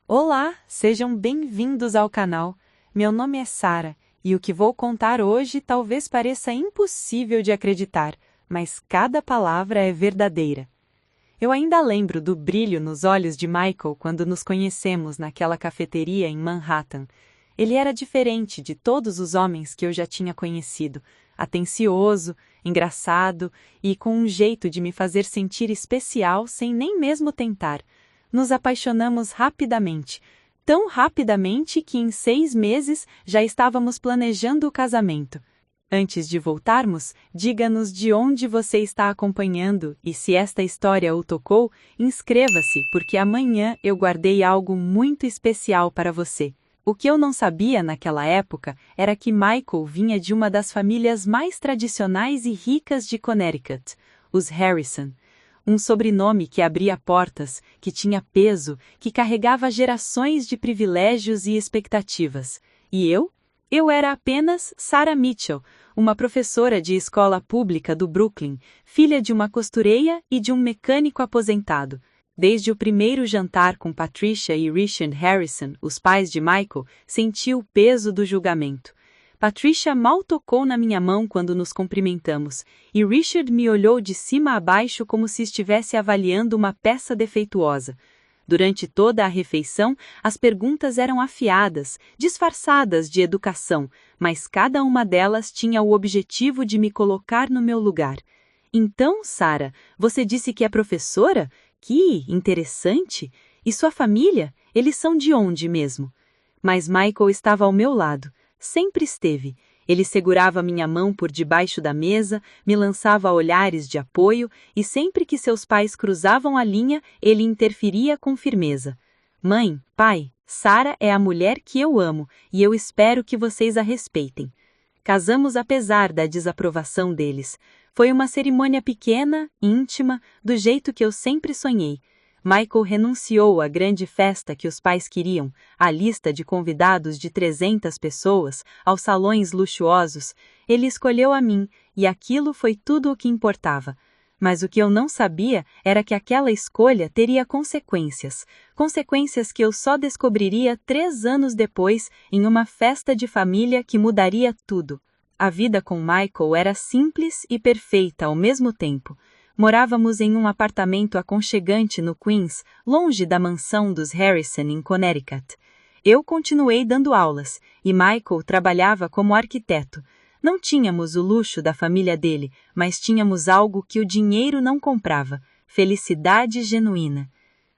Olá, sejam bem-vindos ao canal. Meu nome é Sara e o que vou contar hoje talvez pareça impossível de acreditar, mas cada palavra é verdadeira. Eu ainda lembro do brilho nos olhos de Michael quando nos conhecemos naquela cafeteria em Manhattan. Ele era diferente de todos os homens que eu já tinha conhecido, atencioso, engraçado e com um jeito de me fazer sentir especial sem nem mesmo tentar. Nos apaixonamos rapidamente, tão rapidamente que em 6 meses já estávamos planejando o casamento. Antes de voltarmos, diga-nos de onde você está acompanhando e se esta história o tocou, inscreva-se, porque amanhã eu guardei algo muito especial para você. O que eu não sabia naquela época era que Michael vinha de uma das famílias mais tradicionais e ricas de Connecticut, os Harrison. Um sobrenome que abria portas, que tinha peso, que carregava gerações de privilégios e expectativas. E eu? Eu era apenas Sarah Mitchell, uma professora de escola pública do Brooklyn, filha de uma costureira e de um mecânico aposentado. Desde o primeiro jantar com Patricia e Richard Harrison, os pais de Michael, senti o peso do julgamento. Patricia mal tocou na minha mão quando nos cumprimentamos, e Richard me olhou de cima a baixo como se estivesse avaliando uma peça defeituosa. Durante toda a refeição, as perguntas eram afiadas, disfarçadas de educação, mas cada uma delas tinha o objetivo de me colocar no meu lugar. Então, Sara, você disse que é professora? Que interessante! E sua família? Eles são de onde mesmo? Mas Michael estava ao meu lado. Sempre esteve. Ele segurava minha mão por debaixo da mesa, me lançava olhares de apoio e sempre que seus pais cruzavam a linha, ele interferia com firmeza. Mãe, pai, Sara é a mulher que eu amo e eu espero que vocês a respeitem. Casamos apesar da desaprovação deles. Foi uma cerimônia pequena, íntima, do jeito que eu sempre sonhei. Michael renunciou à grande festa que os pais queriam, à lista de convidados de 300 pessoas, aos salões luxuosos. Ele escolheu a mim, e aquilo foi tudo o que importava. Mas o que eu não sabia era que aquela escolha teria consequências. Consequências que eu só descobriria 3 anos depois, em uma festa de família que mudaria tudo. A vida com Michael era simples e perfeita ao mesmo tempo. Morávamos em um apartamento aconchegante no Queens, longe da mansão dos Harrison em Connecticut. Eu continuei dando aulas, e Michael trabalhava como arquiteto. Não tínhamos o luxo da família dele, mas tínhamos algo que o dinheiro não comprava: felicidade genuína.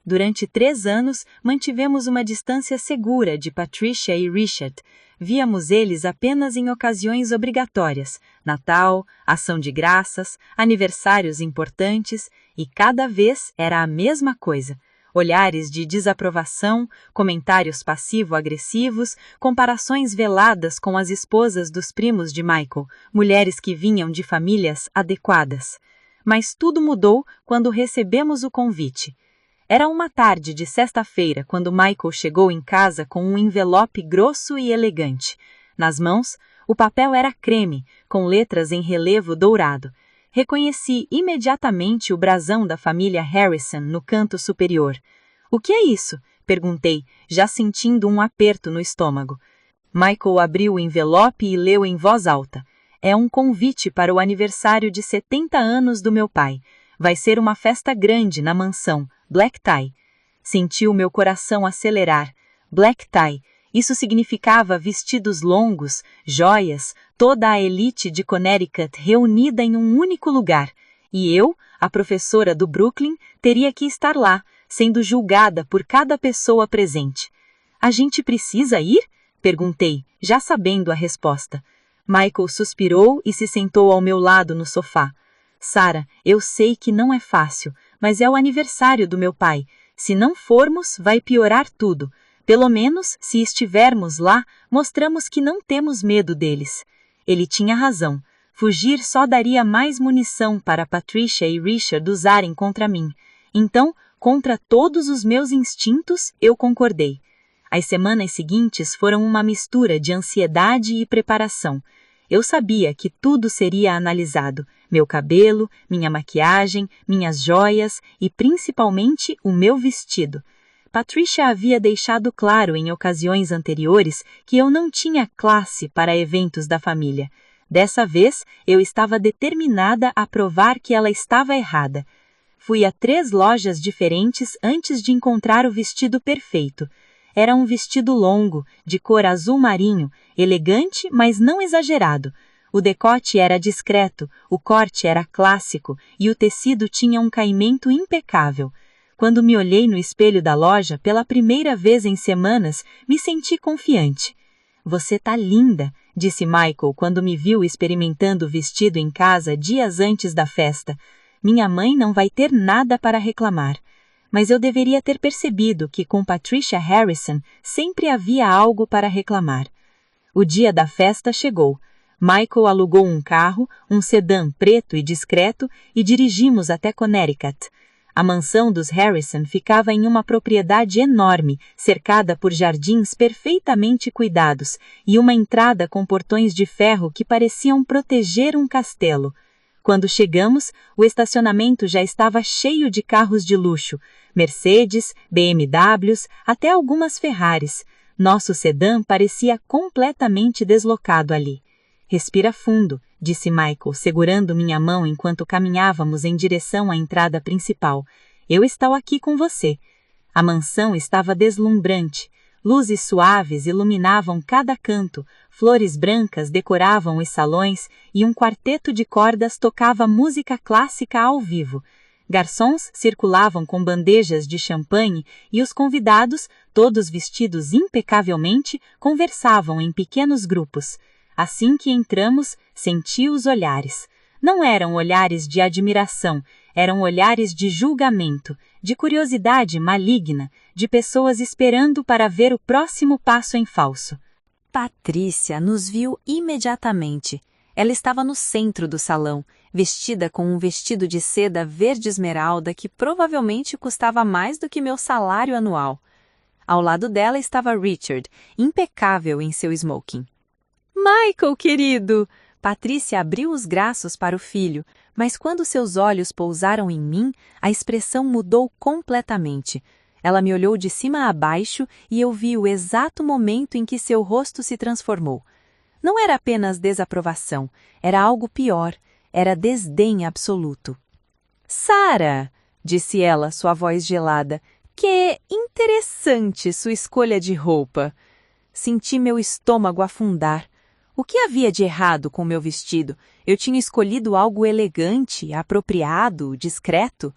Durante 3 anos, mantivemos uma distância segura de Patricia e Richard. Víamos eles apenas em ocasiões obrigatórias, Natal, ação de graças, aniversários importantes, e cada vez era a mesma coisa. Olhares de desaprovação, comentários passivo-agressivos, comparações veladas com as esposas dos primos de Michael, mulheres que vinham de famílias adequadas. Mas tudo mudou quando recebemos o convite. Era uma tarde de sexta-feira quando Michael chegou em casa com um envelope grosso e elegante. Nas mãos, o papel era creme, com letras em relevo dourado. Reconheci imediatamente o brasão da família Harrison no canto superior. "O que é isso?" perguntei, já sentindo um aperto no estômago. Michael abriu o envelope e leu em voz alta. "É um convite para o aniversário de 70 anos do meu pai. Vai ser uma festa grande na mansão. Black tie." Senti o meu coração acelerar. Black tie. Isso significava vestidos longos, joias, toda a elite de Connecticut reunida em um único lugar. E eu, a professora do Brooklyn, teria que estar lá, sendo julgada por cada pessoa presente. "A gente precisa ir?" perguntei, já sabendo a resposta. Michael suspirou e se sentou ao meu lado no sofá. "Sara, eu sei que não é fácil, mas é o aniversário do meu pai. Se não formos, vai piorar tudo. Pelo menos, se estivermos lá, mostramos que não temos medo deles." Ele tinha razão. Fugir só daria mais munição para Patricia e Richard usarem contra mim. Então, contra todos os meus instintos, eu concordei. As semanas seguintes foram uma mistura de ansiedade e preparação. Eu sabia que tudo seria analisado: meu cabelo, minha maquiagem, minhas joias e principalmente o meu vestido. Patricia havia deixado claro em ocasiões anteriores que eu não tinha classe para eventos da família. Dessa vez, eu estava determinada a provar que ela estava errada. Fui a 3 lojas diferentes antes de encontrar o vestido perfeito. Era um vestido longo, de cor azul marinho, elegante, mas não exagerado. O decote era discreto, o corte era clássico e o tecido tinha um caimento impecável. Quando me olhei no espelho da loja pela primeira vez em semanas, me senti confiante. Você tá linda, disse Michael quando me viu experimentando o vestido em casa dias antes da festa. Minha mãe não vai ter nada para reclamar. Mas eu deveria ter percebido que com Patricia Harrison sempre havia algo para reclamar. O dia da festa chegou. Michael alugou um carro, um sedã preto e discreto, e dirigimos até Connecticut. A mansão dos Harrison ficava em uma propriedade enorme, cercada por jardins perfeitamente cuidados, e uma entrada com portões de ferro que pareciam proteger um castelo. Quando chegamos, o estacionamento já estava cheio de carros de luxo, Mercedes, BMWs, até algumas Ferraris. Nosso sedã parecia completamente deslocado ali. Respira fundo, disse Michael, segurando minha mão enquanto caminhávamos em direção à entrada principal. Eu estou aqui com você. A mansão estava deslumbrante. Luzes suaves iluminavam cada canto, flores brancas decoravam os salões e um quarteto de cordas tocava música clássica ao vivo. Garçons circulavam com bandejas de champanhe e os convidados, todos vestidos impecavelmente, conversavam em pequenos grupos. Assim que entramos, senti os olhares. Não eram olhares de admiração, eram olhares de julgamento, de curiosidade maligna, de pessoas esperando para ver o próximo passo em falso. Patrícia nos viu imediatamente. Ela estava no centro do salão, vestida com um vestido de seda verde esmeralda que provavelmente custava mais do que meu salário anual. Ao lado dela estava Richard, impecável em seu smoking. Michael, querido! Patrícia abriu os braços para o filho, mas quando seus olhos pousaram em mim, a expressão mudou completamente. Ela me olhou de cima a baixo e eu vi o exato momento em que seu rosto se transformou. Não era apenas desaprovação, era algo pior, era desdém absoluto. Sara, disse ela, sua voz gelada, que interessante sua escolha de roupa. Senti meu estômago afundar. O que havia de errado com meu vestido? Eu tinha escolhido algo elegante, apropriado, discreto.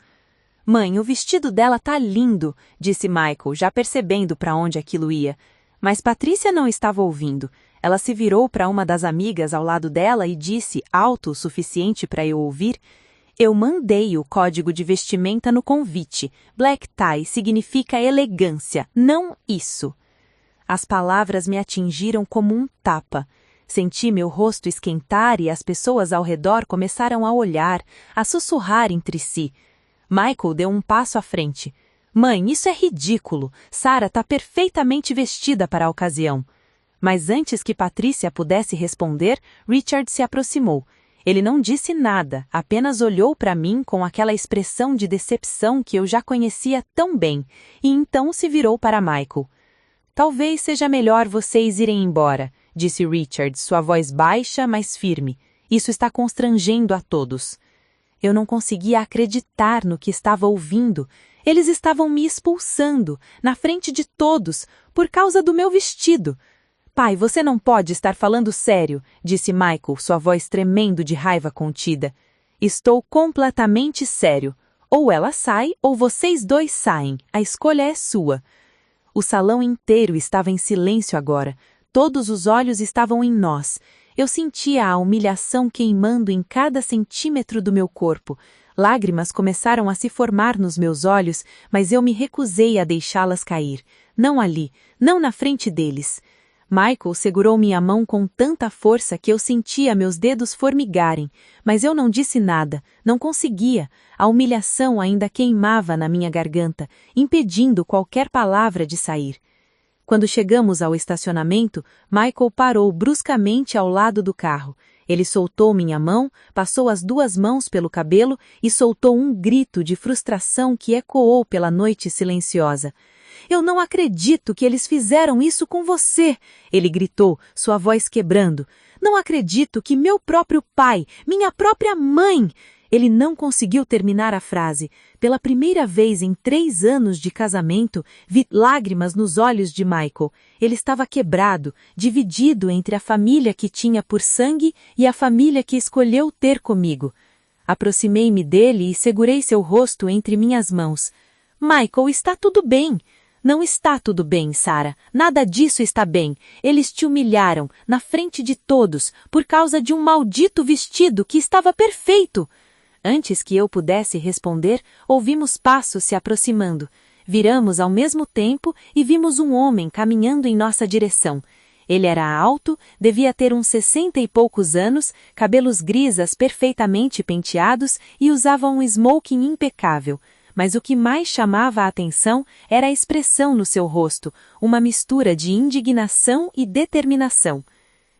Mãe, o vestido dela tá lindo, disse Michael, já percebendo para onde aquilo ia. Mas Patrícia não estava ouvindo. Ela se virou para uma das amigas ao lado dela e disse, alto o suficiente para eu ouvir, eu mandei o código de vestimenta no convite. Black tie significa elegância, não isso. As palavras me atingiram como um tapa. Senti meu rosto esquentar e as pessoas ao redor começaram a olhar, a sussurrar entre si. Michael deu um passo à frente. Mãe, isso é ridículo. Sara está perfeitamente vestida para a ocasião. Mas antes que Patrícia pudesse responder, Richard se aproximou. Ele não disse nada, apenas olhou para mim com aquela expressão de decepção que eu já conhecia tão bem, e então se virou para Michael. Talvez seja melhor vocês irem embora, disse Richard, sua voz baixa, mas firme. Isso está constrangendo a todos. Eu não conseguia acreditar no que estava ouvindo. Eles estavam me expulsando, na frente de todos, por causa do meu vestido. Pai, você não pode estar falando sério, disse Michael, sua voz tremendo de raiva contida. Estou completamente sério. Ou ela sai, ou vocês dois saem. A escolha é sua. O salão inteiro estava em silêncio agora. Todos os olhos estavam em nós. Eu sentia a humilhação queimando em cada centímetro do meu corpo. Lágrimas começaram a se formar nos meus olhos, mas eu me recusei a deixá-las cair. Não ali, não na frente deles. Michael segurou minha mão com tanta força que eu sentia meus dedos formigarem, mas eu não disse nada, não conseguia. A humilhação ainda queimava na minha garganta, impedindo qualquer palavra de sair. Quando chegamos ao estacionamento, Michael parou bruscamente ao lado do carro. Ele soltou minha mão, passou as 2 mãos pelo cabelo e soltou um grito de frustração que ecoou pela noite silenciosa. Eu não acredito que eles fizeram isso com você! Ele gritou, sua voz quebrando. Não acredito que meu próprio pai, minha própria mãe... Ele não conseguiu terminar a frase. Pela primeira vez em 3 anos de casamento, vi lágrimas nos olhos de Michael. Ele estava quebrado, dividido entre a família que tinha por sangue e a família que escolheu ter comigo. Aproximei-me dele e segurei seu rosto entre minhas mãos. Michael, está tudo bem. Não está tudo bem, Sarah. Nada disso está bem. Eles te humilharam, na frente de todos, por causa de um maldito vestido que estava perfeito. Antes que eu pudesse responder, ouvimos passos se aproximando. Viramos ao mesmo tempo e vimos um homem caminhando em nossa direção. Ele era alto, devia ter uns 60 e poucos anos, cabelos grises perfeitamente penteados e usava um smoking impecável. Mas o que mais chamava a atenção era a expressão no seu rosto, uma mistura de indignação e determinação.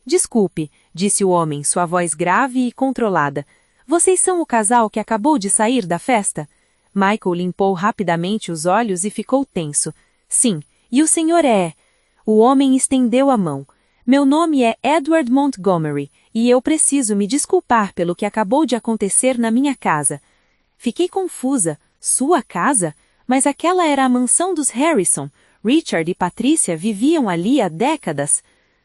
Desculpe, disse o homem, sua voz grave e controlada. Vocês são o casal que acabou de sair da festa? Michael limpou rapidamente os olhos e ficou tenso. Sim, e o senhor é... O homem estendeu a mão. Meu nome é Edward Montgomery, e eu preciso me desculpar pelo que acabou de acontecer na minha casa. Fiquei confusa. Sua casa? Mas aquela era a mansão dos Harrison. Richard e Patricia viviam ali há décadas.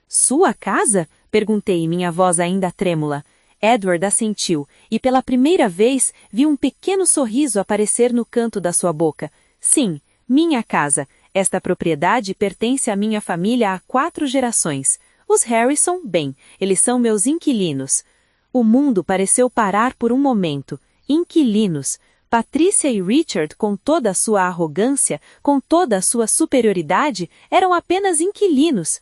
Sua casa? Perguntei, minha voz ainda trêmula. Edward assentiu, e pela primeira vez vi um pequeno sorriso aparecer no canto da sua boca. Sim, minha casa. Esta propriedade pertence à minha família há 4 gerações. Os Harrison, bem, eles são meus inquilinos. O mundo pareceu parar por um momento. Inquilinos. Patricia e Richard, com toda a sua arrogância, com toda a sua superioridade, eram apenas inquilinos.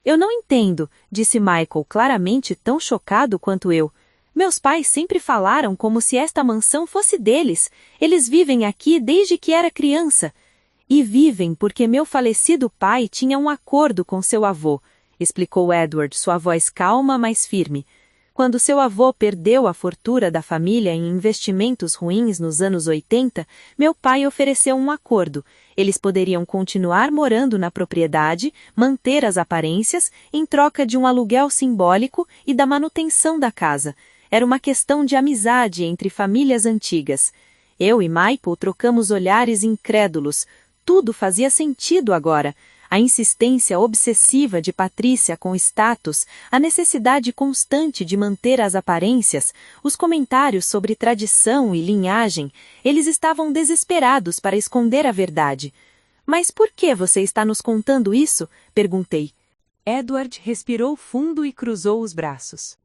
Eu não entendo, disse Michael, claramente tão chocado quanto eu. Meus pais sempre falaram como se esta mansão fosse deles. Eles vivem aqui desde que era criança. E vivem porque meu falecido pai tinha um acordo com seu avô, explicou Edward, sua voz calma, mas firme. Quando seu avô perdeu a fortuna da família em investimentos ruins nos anos 80, meu pai ofereceu um acordo. Eles poderiam continuar morando na propriedade, manter as aparências, em troca de um aluguel simbólico e da manutenção da casa. Era uma questão de amizade entre famílias antigas. Eu e Michael trocamos olhares incrédulos. Tudo fazia sentido agora. A insistência obsessiva de Patricia com status, a necessidade constante de manter as aparências, os comentários sobre tradição e linhagem, eles estavam desesperados para esconder a verdade. Mas por que você está nos contando isso? Perguntei. Edward respirou fundo e cruzou os braços.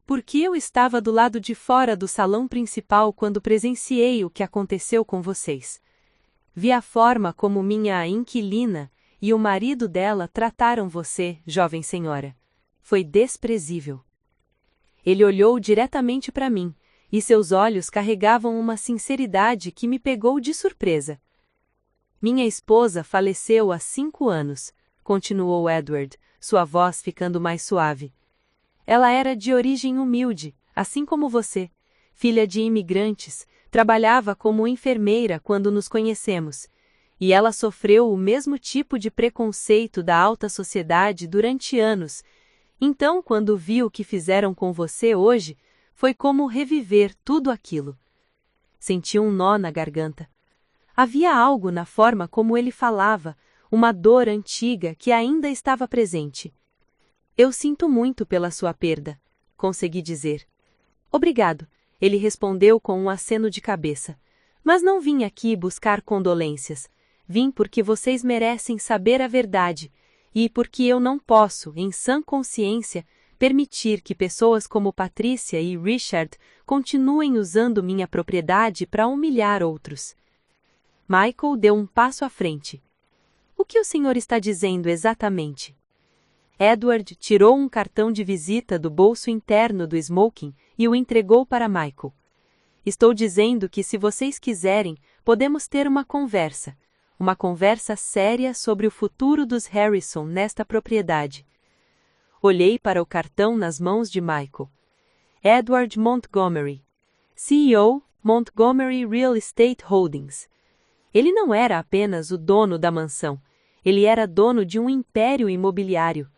Porque eu estava do lado de fora do salão principal quando presenciei o que aconteceu com vocês. Vi a forma como minha inquilina e o marido dela trataram você, jovem senhora. Foi desprezível. Ele olhou diretamente para mim, e seus olhos carregavam uma sinceridade que me pegou de surpresa. Minha esposa faleceu há 5 anos, continuou Edward, sua voz ficando mais suave. Ela era de origem humilde, assim como você, filha de imigrantes, trabalhava como enfermeira quando nos conhecemos. E ela sofreu o mesmo tipo de preconceito da alta sociedade durante anos. Então, quando viu o que fizeram com você hoje, foi como reviver tudo aquilo. Senti um nó na garganta. Havia algo na forma como ele falava, uma dor antiga que ainda estava presente. Eu sinto muito pela sua perda, consegui dizer. Obrigado, ele respondeu com um aceno de cabeça. Mas não vim aqui buscar condolências. Vim porque vocês merecem saber a verdade, e porque eu não posso, em sã consciência, permitir que pessoas como Patricia e Richard continuem usando minha propriedade para humilhar outros. Michael deu um passo à frente. O que o senhor está dizendo exatamente? Edward tirou um cartão de visita do bolso interno do smoking e o entregou para Michael. Estou dizendo que, se vocês quiserem, podemos ter uma conversa séria sobre o futuro dos Harrison nesta propriedade. Olhei para o cartão nas mãos de Michael. Edward Montgomery, CEO, Montgomery Real Estate Holdings. Ele não era apenas o dono da mansão, ele era dono de um império imobiliário.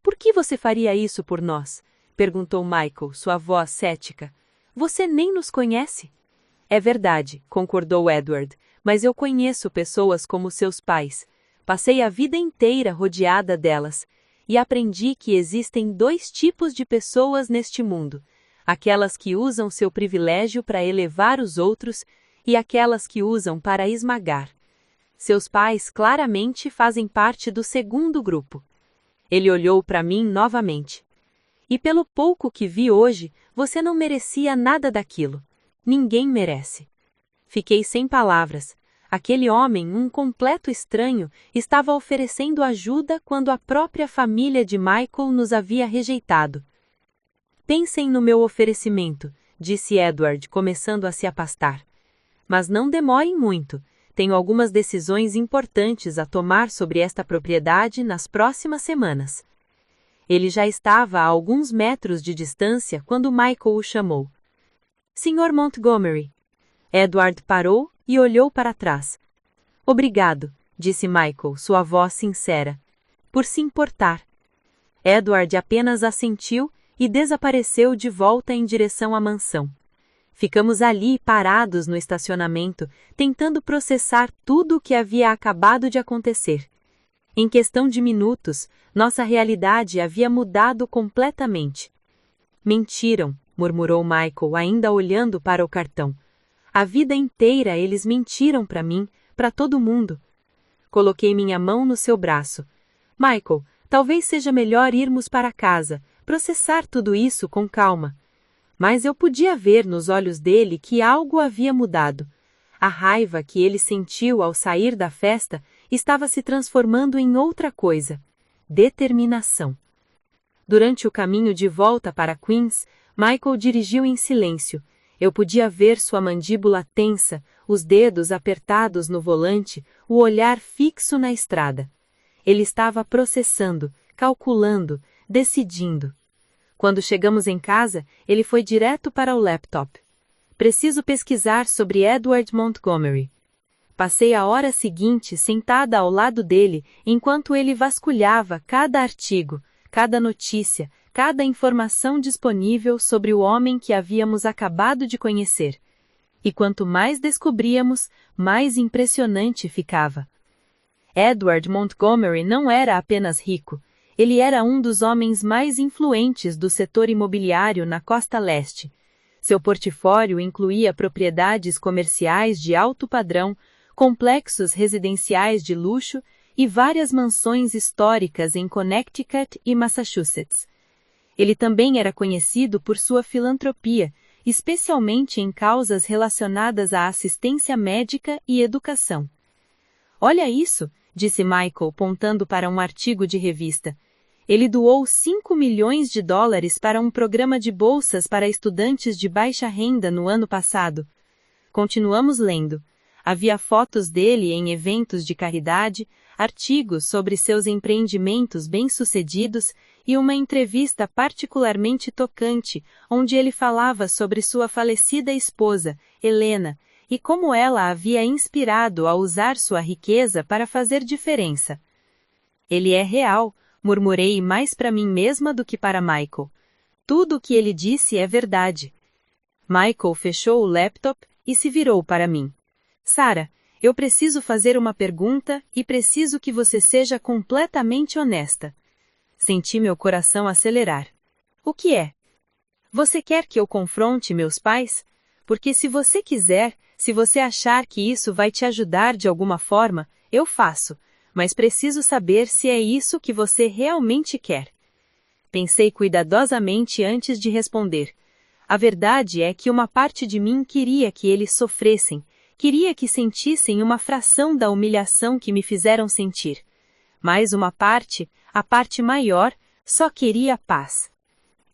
Por que você faria isso por nós? Perguntou Michael, sua voz cética. Você nem nos conhece. É verdade, concordou Edward, mas eu conheço pessoas como seus pais. Passei a vida inteira rodeada delas, e aprendi que existem 2 tipos de pessoas neste mundo: aquelas que usam seu privilégio para elevar os outros e aquelas que usam para esmagar. Seus pais claramente fazem parte do segundo grupo. Ele olhou para mim novamente. E pelo pouco que vi hoje, você não merecia nada daquilo. Ninguém merece. Fiquei sem palavras. Aquele homem, um completo estranho, estava oferecendo ajuda quando a própria família de Michael nos havia rejeitado. Pensem no meu oferecimento, disse Edward, começando a se afastar. Mas não demorem muito. Tenho algumas decisões importantes a tomar sobre esta propriedade nas próximas semanas. Ele já estava a alguns metros de distância quando Michael o chamou. Sr. Montgomery. Edward parou e olhou para trás. Obrigado, disse Michael, sua voz sincera, por se importar. Edward apenas assentiu e desapareceu de volta em direção à mansão. Ficamos ali parados no estacionamento, tentando processar tudo o que havia acabado de acontecer. Em questão de minutos, nossa realidade havia mudado completamente. Mentiram, murmurou Michael, ainda olhando para o cartão. A vida inteira eles mentiram para mim, para todo mundo. Coloquei minha mão no seu braço. Michael, talvez seja melhor irmos para casa, processar tudo isso com calma. Mas eu podia ver nos olhos dele que algo havia mudado. A raiva que ele sentiu ao sair da festa estava se transformando em outra coisa: determinação. Durante o caminho de volta para Queens, Michael dirigiu em silêncio. Eu podia ver sua mandíbula tensa, os dedos apertados no volante, o olhar fixo na estrada. Ele estava processando, calculando, decidindo. Quando chegamos em casa, ele foi direto para o laptop. Preciso pesquisar sobre Edward Montgomery. Passei a hora seguinte sentada ao lado dele, enquanto ele vasculhava cada artigo, cada notícia, cada informação disponível sobre o homem que havíamos acabado de conhecer. E quanto mais descobríamos, mais impressionante ficava. Edward Montgomery não era apenas rico. Ele era um dos homens mais influentes do setor imobiliário na costa leste. Seu portfólio incluía propriedades comerciais de alto padrão, complexos residenciais de luxo e várias mansões históricas em Connecticut e Massachusetts. Ele também era conhecido por sua filantropia, especialmente em causas relacionadas à assistência médica e educação. Olha isso, disse Michael, apontando para um artigo de revista. Ele doou 5 milhões de dólares para um programa de bolsas para estudantes de baixa renda no ano passado. Continuamos lendo. Havia fotos dele em eventos de caridade, artigos sobre seus empreendimentos bem-sucedidos e uma entrevista particularmente tocante, onde ele falava sobre sua falecida esposa, Helena, e como ela havia inspirado a usar sua riqueza para fazer diferença. Ele é real, murmurei mais para mim mesma do que para Michael. Tudo o que ele disse é verdade. Michael fechou o laptop e se virou para mim. Sarah, eu preciso fazer uma pergunta e preciso que você seja completamente honesta. Senti meu coração acelerar. O que é? Você quer que eu confronte meus pais? Porque se você quiser, se você achar que isso vai te ajudar de alguma forma, eu faço, mas preciso saber se é isso que você realmente quer. Pensei cuidadosamente antes de responder. A verdade é que uma parte de mim queria que eles sofressem, queria que sentissem uma fração da humilhação que me fizeram sentir. Mas uma parte, a parte maior, só queria paz.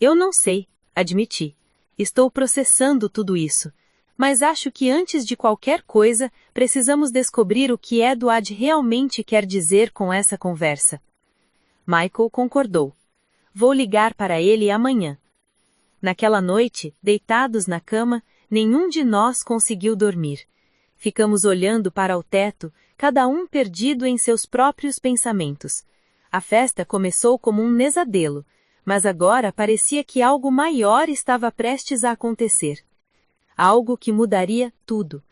Eu não sei, admiti. Estou processando tudo isso. Mas acho que antes de qualquer coisa, precisamos descobrir o que Edward realmente quer dizer com essa conversa. Michael concordou. Vou ligar para ele amanhã. Naquela noite, deitados na cama, nenhum de nós conseguiu dormir. Ficamos olhando para o teto, cada um perdido em seus próprios pensamentos. A festa começou como um pesadelo, mas agora parecia que algo maior estava prestes a acontecer. Algo que mudaria tudo.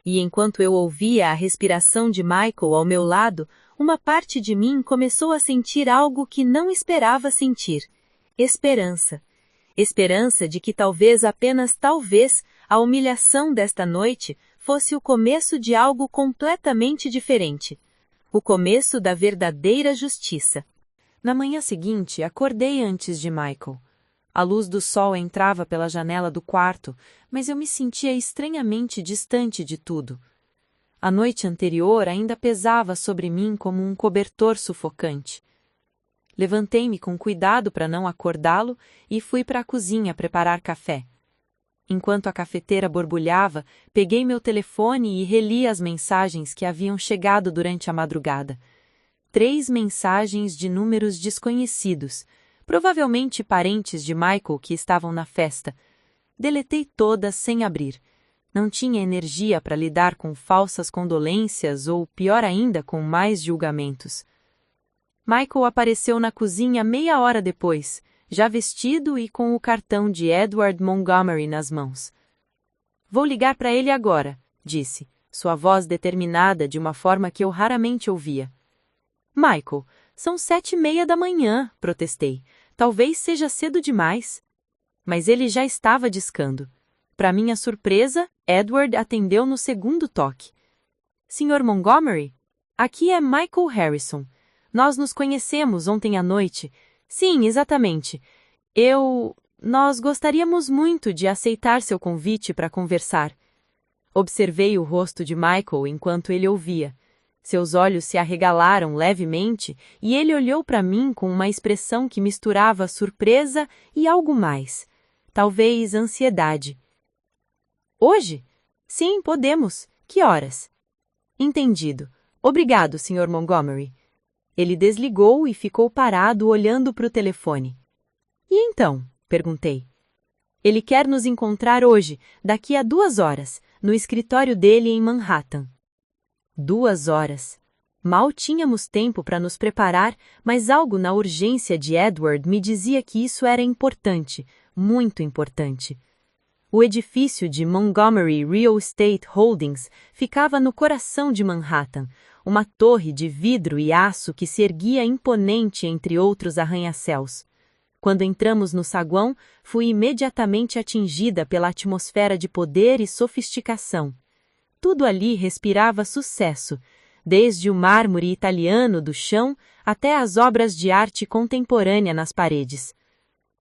E enquanto eu ouvia a respiração de Michael ao meu lado, uma parte de mim começou a sentir algo que não esperava sentir. Esperança. Esperança de que talvez, apenas talvez, a humilhação desta noite fosse o começo de algo completamente diferente. O começo da verdadeira justiça. Na manhã seguinte, acordei antes de Michael. A luz do sol entrava pela janela do quarto, mas eu me sentia estranhamente distante de tudo. A noite anterior ainda pesava sobre mim como um cobertor sufocante. Levantei-me com cuidado para não acordá-lo e fui para a cozinha preparar café. Enquanto a cafeteira borbulhava, peguei meu telefone e reli as mensagens que haviam chegado durante a madrugada. 3 mensagens de números desconhecidos, provavelmente parentes de Michael que estavam na festa. Deletei todas sem abrir. Não tinha energia para lidar com falsas condolências ou, pior ainda, com mais julgamentos. Michael apareceu na cozinha meia hora depois, já vestido e com o cartão de Edward Montgomery nas mãos. "Vou ligar para ele agora", disse, sua voz determinada de uma forma que eu raramente ouvia. "Michael, são 7:30 da manhã", protestei. "Talvez seja cedo demais." Mas ele já estava discando. Para minha surpresa, Edward atendeu no segundo toque. "Sr. Montgomery? Aqui é Michael Harrison. Nós nos conhecemos ontem à noite." "Sim, exatamente. Nós gostaríamos muito de aceitar seu convite para conversar." Observei o rosto de Michael enquanto ele ouvia. Seus olhos se arregalaram levemente e ele olhou para mim com uma expressão que misturava surpresa e algo mais. Talvez ansiedade. "Hoje? Sim, podemos. Que horas?" "Entendido. Obrigado, Sr. Montgomery." Ele desligou e ficou parado olhando para o telefone. "E então?" perguntei. "Ele quer nos encontrar hoje, daqui a 2 horas, no escritório dele em Manhattan." 2 horas. Mal tínhamos tempo para nos preparar, mas algo na urgência de Edward me dizia que isso era importante, muito importante. O edifício de Montgomery Real Estate Holdings ficava no coração de Manhattan, uma torre de vidro e aço que se erguia imponente entre outros arranha-céus. Quando entramos no saguão, fui imediatamente atingida pela atmosfera de poder e sofisticação. Tudo ali respirava sucesso, desde o mármore italiano do chão até as obras de arte contemporânea nas paredes.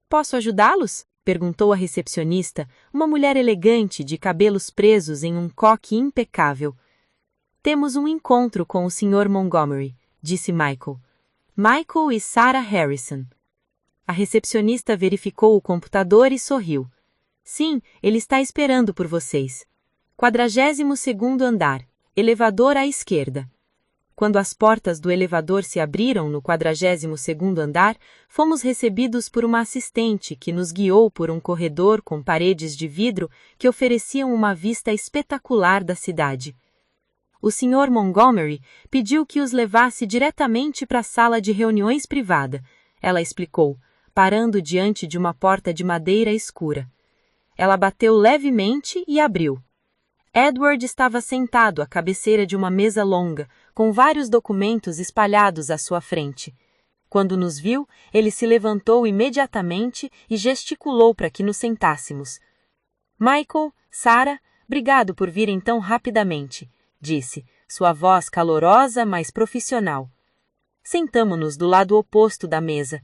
"Posso ajudá-los?" perguntou a recepcionista, uma mulher elegante de cabelos presos em um coque impecável. "Temos um encontro com o Sr. Montgomery", disse Michael. "Michael e Sarah Harrison." A recepcionista verificou o computador e sorriu. "Sim, ele está esperando por vocês. 42º andar, elevador à esquerda." Quando as portas do elevador se abriram no 42º andar, fomos recebidos por uma assistente que nos guiou por um corredor com paredes de vidro que ofereciam uma vista espetacular da cidade. O Sr. Montgomery pediu que os levasse diretamente para a sala de reuniões privada, ela explicou, parando diante de uma porta de madeira escura. Ela bateu levemente e abriu. Edward estava sentado à cabeceira de uma mesa longa, com vários documentos espalhados à sua frente. Quando nos viu, ele se levantou imediatamente e gesticulou para que nos sentássemos. "Michael, Sarah, obrigado por virem tão rapidamente", disse, sua voz calorosa, mas profissional. Sentamo-nos do lado oposto da mesa.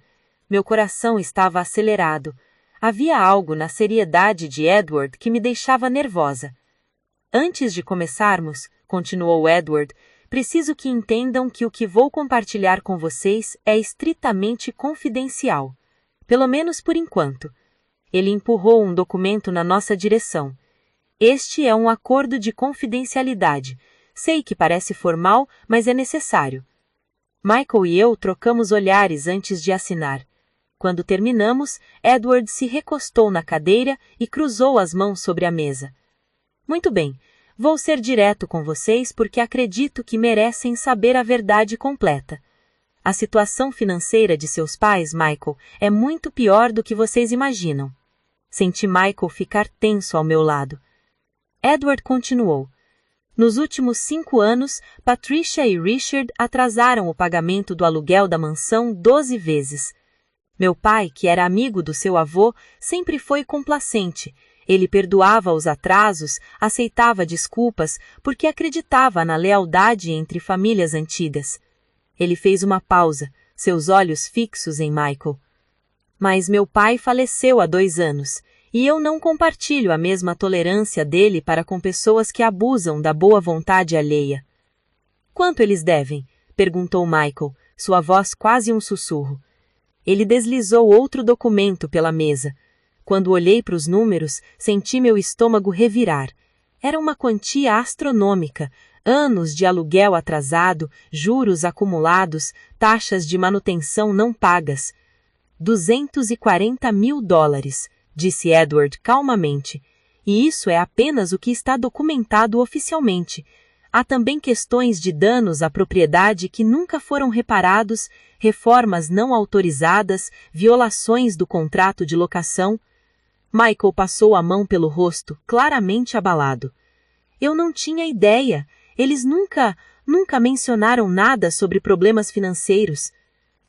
Meu coração estava acelerado. Havia algo na seriedade de Edward que me deixava nervosa. "Antes de começarmos", continuou Edward, "preciso que entendam que o que vou compartilhar com vocês é estritamente confidencial. Pelo menos por enquanto." Ele empurrou um documento na nossa direção. "Este é um acordo de confidencialidade. Sei que parece formal, mas é necessário." Michael e eu trocamos olhares antes de assinar. Quando terminamos, Edward se recostou na cadeira e cruzou as mãos sobre a mesa. "Muito bem, Vou ser direto com vocês porque acredito que merecem saber a verdade completa. A situação financeira de seus pais, Michael, é muito pior do que vocês imaginam. Senti Michael ficar tenso ao meu lado. Edward continuou. Nos últimos 5 anos, Patricia e Richard atrasaram o pagamento do aluguel da mansão 12 vezes. Meu pai, que era amigo do seu avô, sempre foi complacente. Ele perdoava os atrasos, aceitava desculpas, porque acreditava na lealdade entre famílias antigas. Ele fez uma pausa, seus olhos fixos em Michael. Mas meu pai faleceu há 2 anos, e eu não compartilho a mesma tolerância dele para com pessoas que abusam da boa vontade alheia. Quanto eles devem? Perguntou Michael, sua voz quase um sussurro. Ele deslizou outro documento pela mesa. Quando olhei para os números, senti meu estômago revirar. Era uma quantia astronômica, anos de aluguel atrasado, juros acumulados, taxas de manutenção não pagas. $240 mil, disse Edward calmamente. E isso é apenas o que está documentado oficialmente. Há também questões de danos à propriedade que nunca foram reparados, reformas não autorizadas, violações do contrato de locação. Michael passou a mão pelo rosto, claramente abalado. Eu não tinha ideia. Eles nunca mencionaram nada sobre problemas financeiros.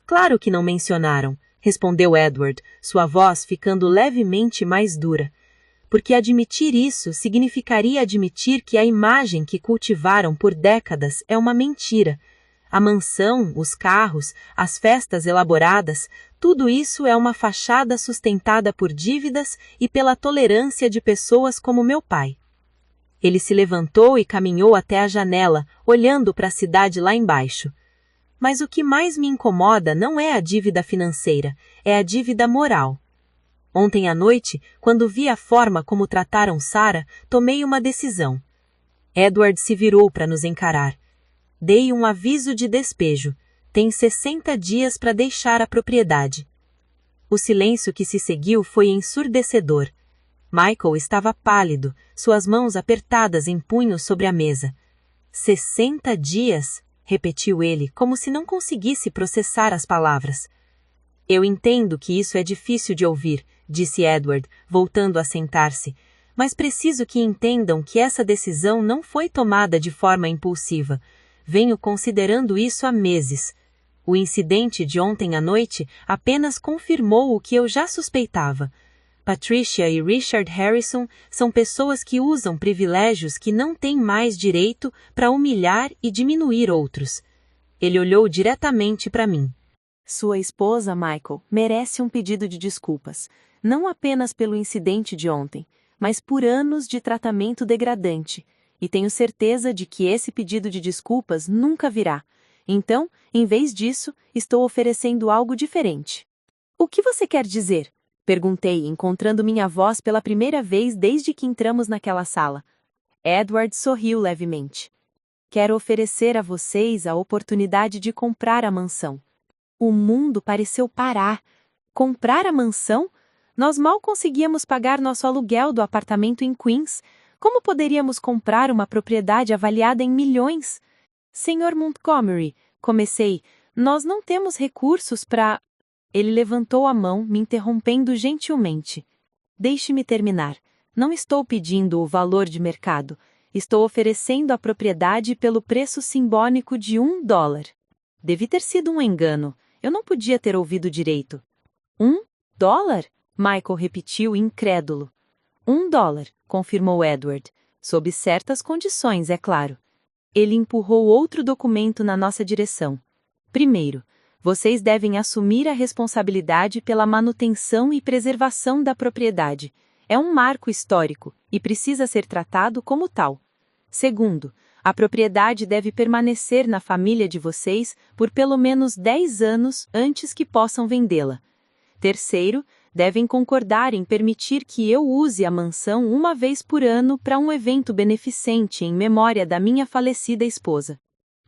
Claro que não mencionaram, respondeu Edward, sua voz ficando levemente mais dura. Porque admitir isso significaria admitir que a imagem que cultivaram por décadas é uma mentira. A mansão, os carros, as festas elaboradas, tudo isso é uma fachada sustentada por dívidas e pela tolerância de pessoas como meu pai. Ele se levantou e caminhou até a janela, olhando para a cidade lá embaixo. Mas o que mais me incomoda não é a dívida financeira, é a dívida moral. Ontem à noite, quando vi a forma como trataram Sarah, tomei uma decisão. Edward se virou para nos encarar. Dei um aviso de despejo. Tem 60 dias para deixar a propriedade. O silêncio que se seguiu foi ensurdecedor. Michael estava pálido, suas mãos apertadas em punhos sobre a mesa. 60 dias, repetiu ele, como se não conseguisse processar as palavras. Eu entendo que isso é difícil de ouvir, disse Edward, voltando a sentar-se, mas preciso que entendam que essa decisão não foi tomada de forma impulsiva. Venho considerando isso há meses. O incidente de ontem à noite apenas confirmou o que eu já suspeitava. Patricia e Richard Harrison são pessoas que usam privilégios que não têm mais direito para humilhar e diminuir outros. Ele olhou diretamente para mim. Sua esposa, Michael, merece um pedido de desculpas, não apenas pelo incidente de ontem, mas por anos de tratamento degradante, e tenho certeza de que esse pedido de desculpas nunca virá. Então, em vez disso, estou oferecendo algo diferente. O que você quer dizer? Perguntei, encontrando minha voz pela primeira vez desde que entramos naquela sala. Edward sorriu levemente. Quero oferecer a vocês a oportunidade de comprar a mansão. O mundo pareceu parar. Comprar a mansão? Nós mal conseguíamos pagar nosso aluguel do apartamento em Queens. Como poderíamos comprar uma propriedade avaliada em milhões? Sr. Montgomery, comecei, nós não temos recursos para... Ele levantou a mão, me interrompendo gentilmente. Deixe-me terminar. Não estou pedindo o valor de mercado. Estou oferecendo a propriedade pelo preço simbólico de $1. Deve ter sido um engano. Eu não podia ter ouvido direito. $1? Michael repetiu incrédulo. $1, confirmou Edward. Sob certas condições, é claro. Ele empurrou outro documento na nossa direção. Primeiro, vocês devem assumir a responsabilidade pela manutenção e preservação da propriedade. É um marco histórico e precisa ser tratado como tal. Segundo, a propriedade deve permanecer na família de vocês por pelo menos 10 anos antes que possam vendê-la. Terceiro, devem concordar em permitir que eu use a mansão uma vez por ano para um evento beneficente em memória da minha falecida esposa.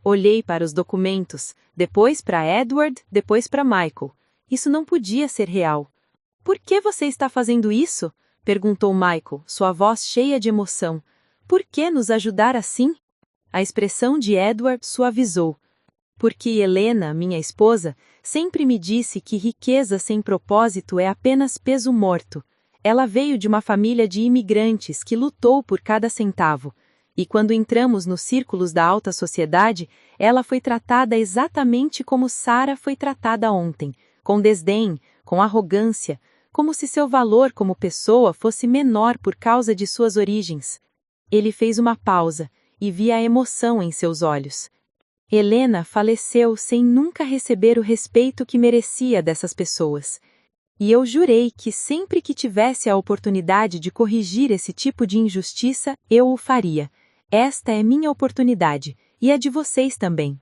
Olhei para os documentos, depois para Edward, depois para Michael. Isso não podia ser real. Por que você está fazendo isso? Perguntou Michael, sua voz cheia de emoção. Por que nos ajudar assim? A expressão de Edward suavizou. Porque Helena, minha esposa, sempre me disse que riqueza sem propósito é apenas peso morto. Ela veio de uma família de imigrantes que lutou por cada centavo. E quando entramos nos círculos da alta sociedade, ela foi tratada exatamente como Sarah foi tratada ontem, com desdém, com arrogância, como se seu valor como pessoa fosse menor por causa de suas origens. Ele fez uma pausa e vi a emoção em seus olhos. Helena faleceu sem nunca receber o respeito que merecia dessas pessoas. E eu jurei que sempre que tivesse a oportunidade de corrigir esse tipo de injustiça, eu o faria. Esta é minha oportunidade, e a de vocês também.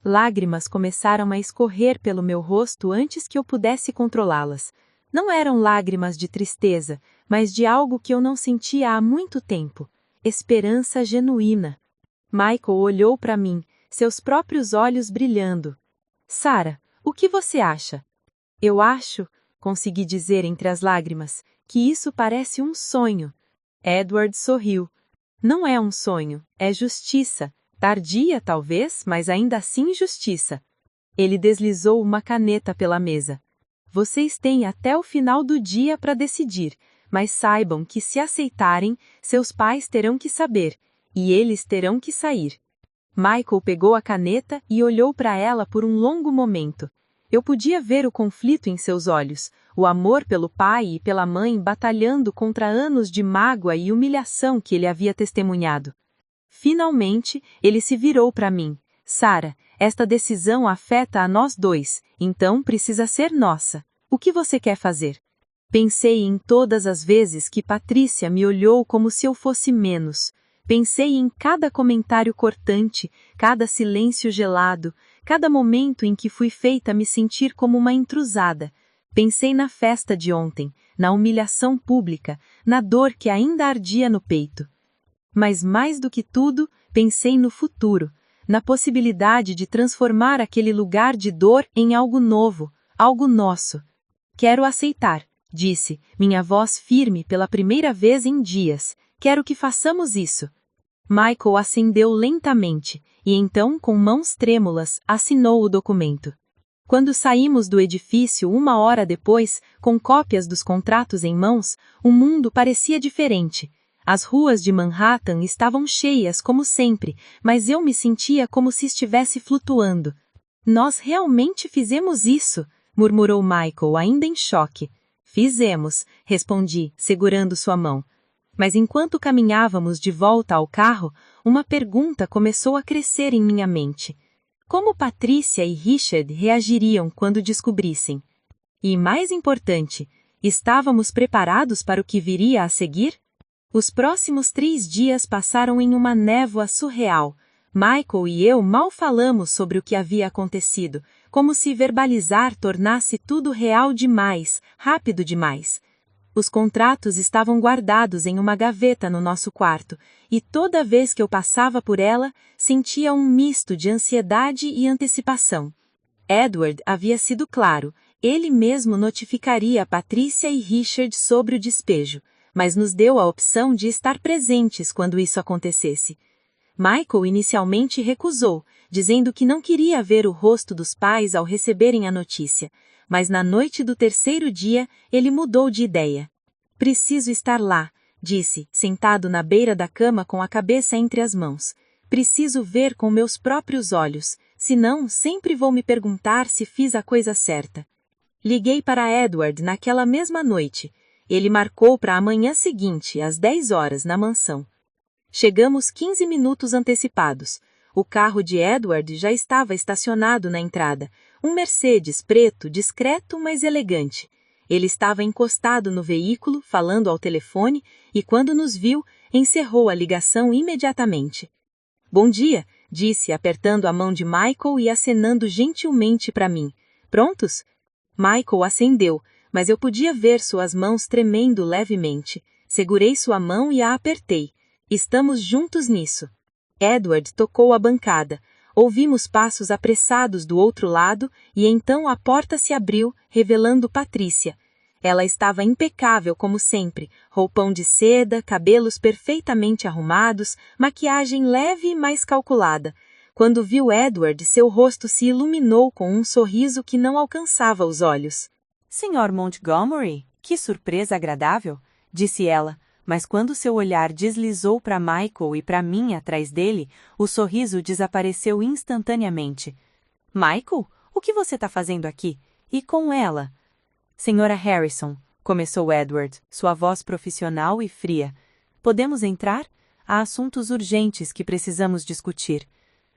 Lágrimas começaram a escorrer pelo meu rosto antes que eu pudesse controlá-las. Não eram lágrimas de tristeza, mas de algo que eu não sentia há muito tempo. Esperança genuína. Michael olhou para mim, seus próprios olhos brilhando. Sarah, o que você acha? Eu acho, consegui dizer entre as lágrimas, que isso parece um sonho. Edward sorriu. Não é um sonho, é justiça. Tardia, talvez, mas ainda assim justiça. Ele deslizou uma caneta pela mesa. Vocês têm até o final do dia para decidir, mas saibam que se aceitarem, seus pais terão que saber, e eles terão que sair. Michael pegou a caneta e olhou para ela por um longo momento. Eu podia ver o conflito em seus olhos, o amor pelo pai e pela mãe batalhando contra anos de mágoa e humilhação que ele havia testemunhado. Finalmente, ele se virou para mim. Sarah, esta decisão afeta a nós dois, então precisa ser nossa. O que você quer fazer? Pensei em todas as vezes que Patrícia me olhou como se eu fosse menos. Pensei em cada comentário cortante, cada silêncio gelado, cada momento em que fui feita me sentir como uma intrusada. Pensei na festa de ontem, na humilhação pública, na dor que ainda ardia no peito. Mas mais do que tudo, pensei no futuro, na possibilidade de transformar aquele lugar de dor em algo novo, algo nosso. Quero aceitar, disse, minha voz firme pela primeira vez em dias. Quero que façamos isso. Michael acendeu lentamente, e então, com mãos trêmulas, assinou o documento. Quando saímos do edifício 1 hora depois, com cópias dos contratos em mãos, o mundo parecia diferente. As ruas de Manhattan estavam cheias, como sempre, mas eu me sentia como se estivesse flutuando. Nós realmente fizemos isso, murmurou Michael, ainda em choque. Fizemos, respondi, segurando sua mão. Mas enquanto caminhávamos de volta ao carro, uma pergunta começou a crescer em minha mente. Como Patrícia e Richard reagiriam quando descobrissem? E, mais importante, estávamos preparados para o que viria a seguir? Os próximos 3 dias passaram em uma névoa surreal. Michael e eu mal falamos sobre o que havia acontecido, como se verbalizar tornasse tudo real demais, rápido demais. Os contratos estavam guardados em uma gaveta no nosso quarto, e toda vez que eu passava por ela, sentia um misto de ansiedade e antecipação. Edward havia sido claro, ele mesmo notificaria Patrícia e Richard sobre o despejo, mas nos deu a opção de estar presentes quando isso acontecesse. Michael inicialmente recusou, dizendo que não queria ver o rosto dos pais ao receberem a notícia, mas na noite do 3º dia, ele mudou de ideia. Preciso estar lá, disse, sentado na beira da cama com a cabeça entre as mãos. Preciso ver com meus próprios olhos, senão sempre vou me perguntar se fiz a coisa certa. Liguei para Edward naquela mesma noite. Ele marcou para a manhã seguinte, às 10 horas, na mansão. Chegamos 15 minutos antecipados. O carro de Edward já estava estacionado na entrada. Um Mercedes preto, discreto, mas elegante. Ele estava encostado no veículo, falando ao telefone, e quando nos viu, encerrou a ligação imediatamente. Bom dia, disse, apertando a mão de Michael e acenando gentilmente para mim. Prontos? Michael acendeu, mas eu podia ver suas mãos tremendo levemente. Segurei sua mão e a apertei. Estamos juntos nisso. Edward tocou a bancada. Ouvimos passos apressados do outro lado, e então a porta se abriu, revelando Patrícia. Ela estava impecável como sempre, roupão de seda, cabelos perfeitamente arrumados, maquiagem leve mas calculada. Quando viu Edward, seu rosto se iluminou com um sorriso que não alcançava os olhos. Sr. Montgomery, que surpresa agradável, disse ela, mas quando seu olhar deslizou para Michael e para mim atrás dele, o sorriso desapareceu instantaneamente. Michael, o que você está fazendo aqui? E com ela? Senhora Harrison, começou Edward, sua voz profissional e fria. Podemos entrar? Há assuntos urgentes que precisamos discutir.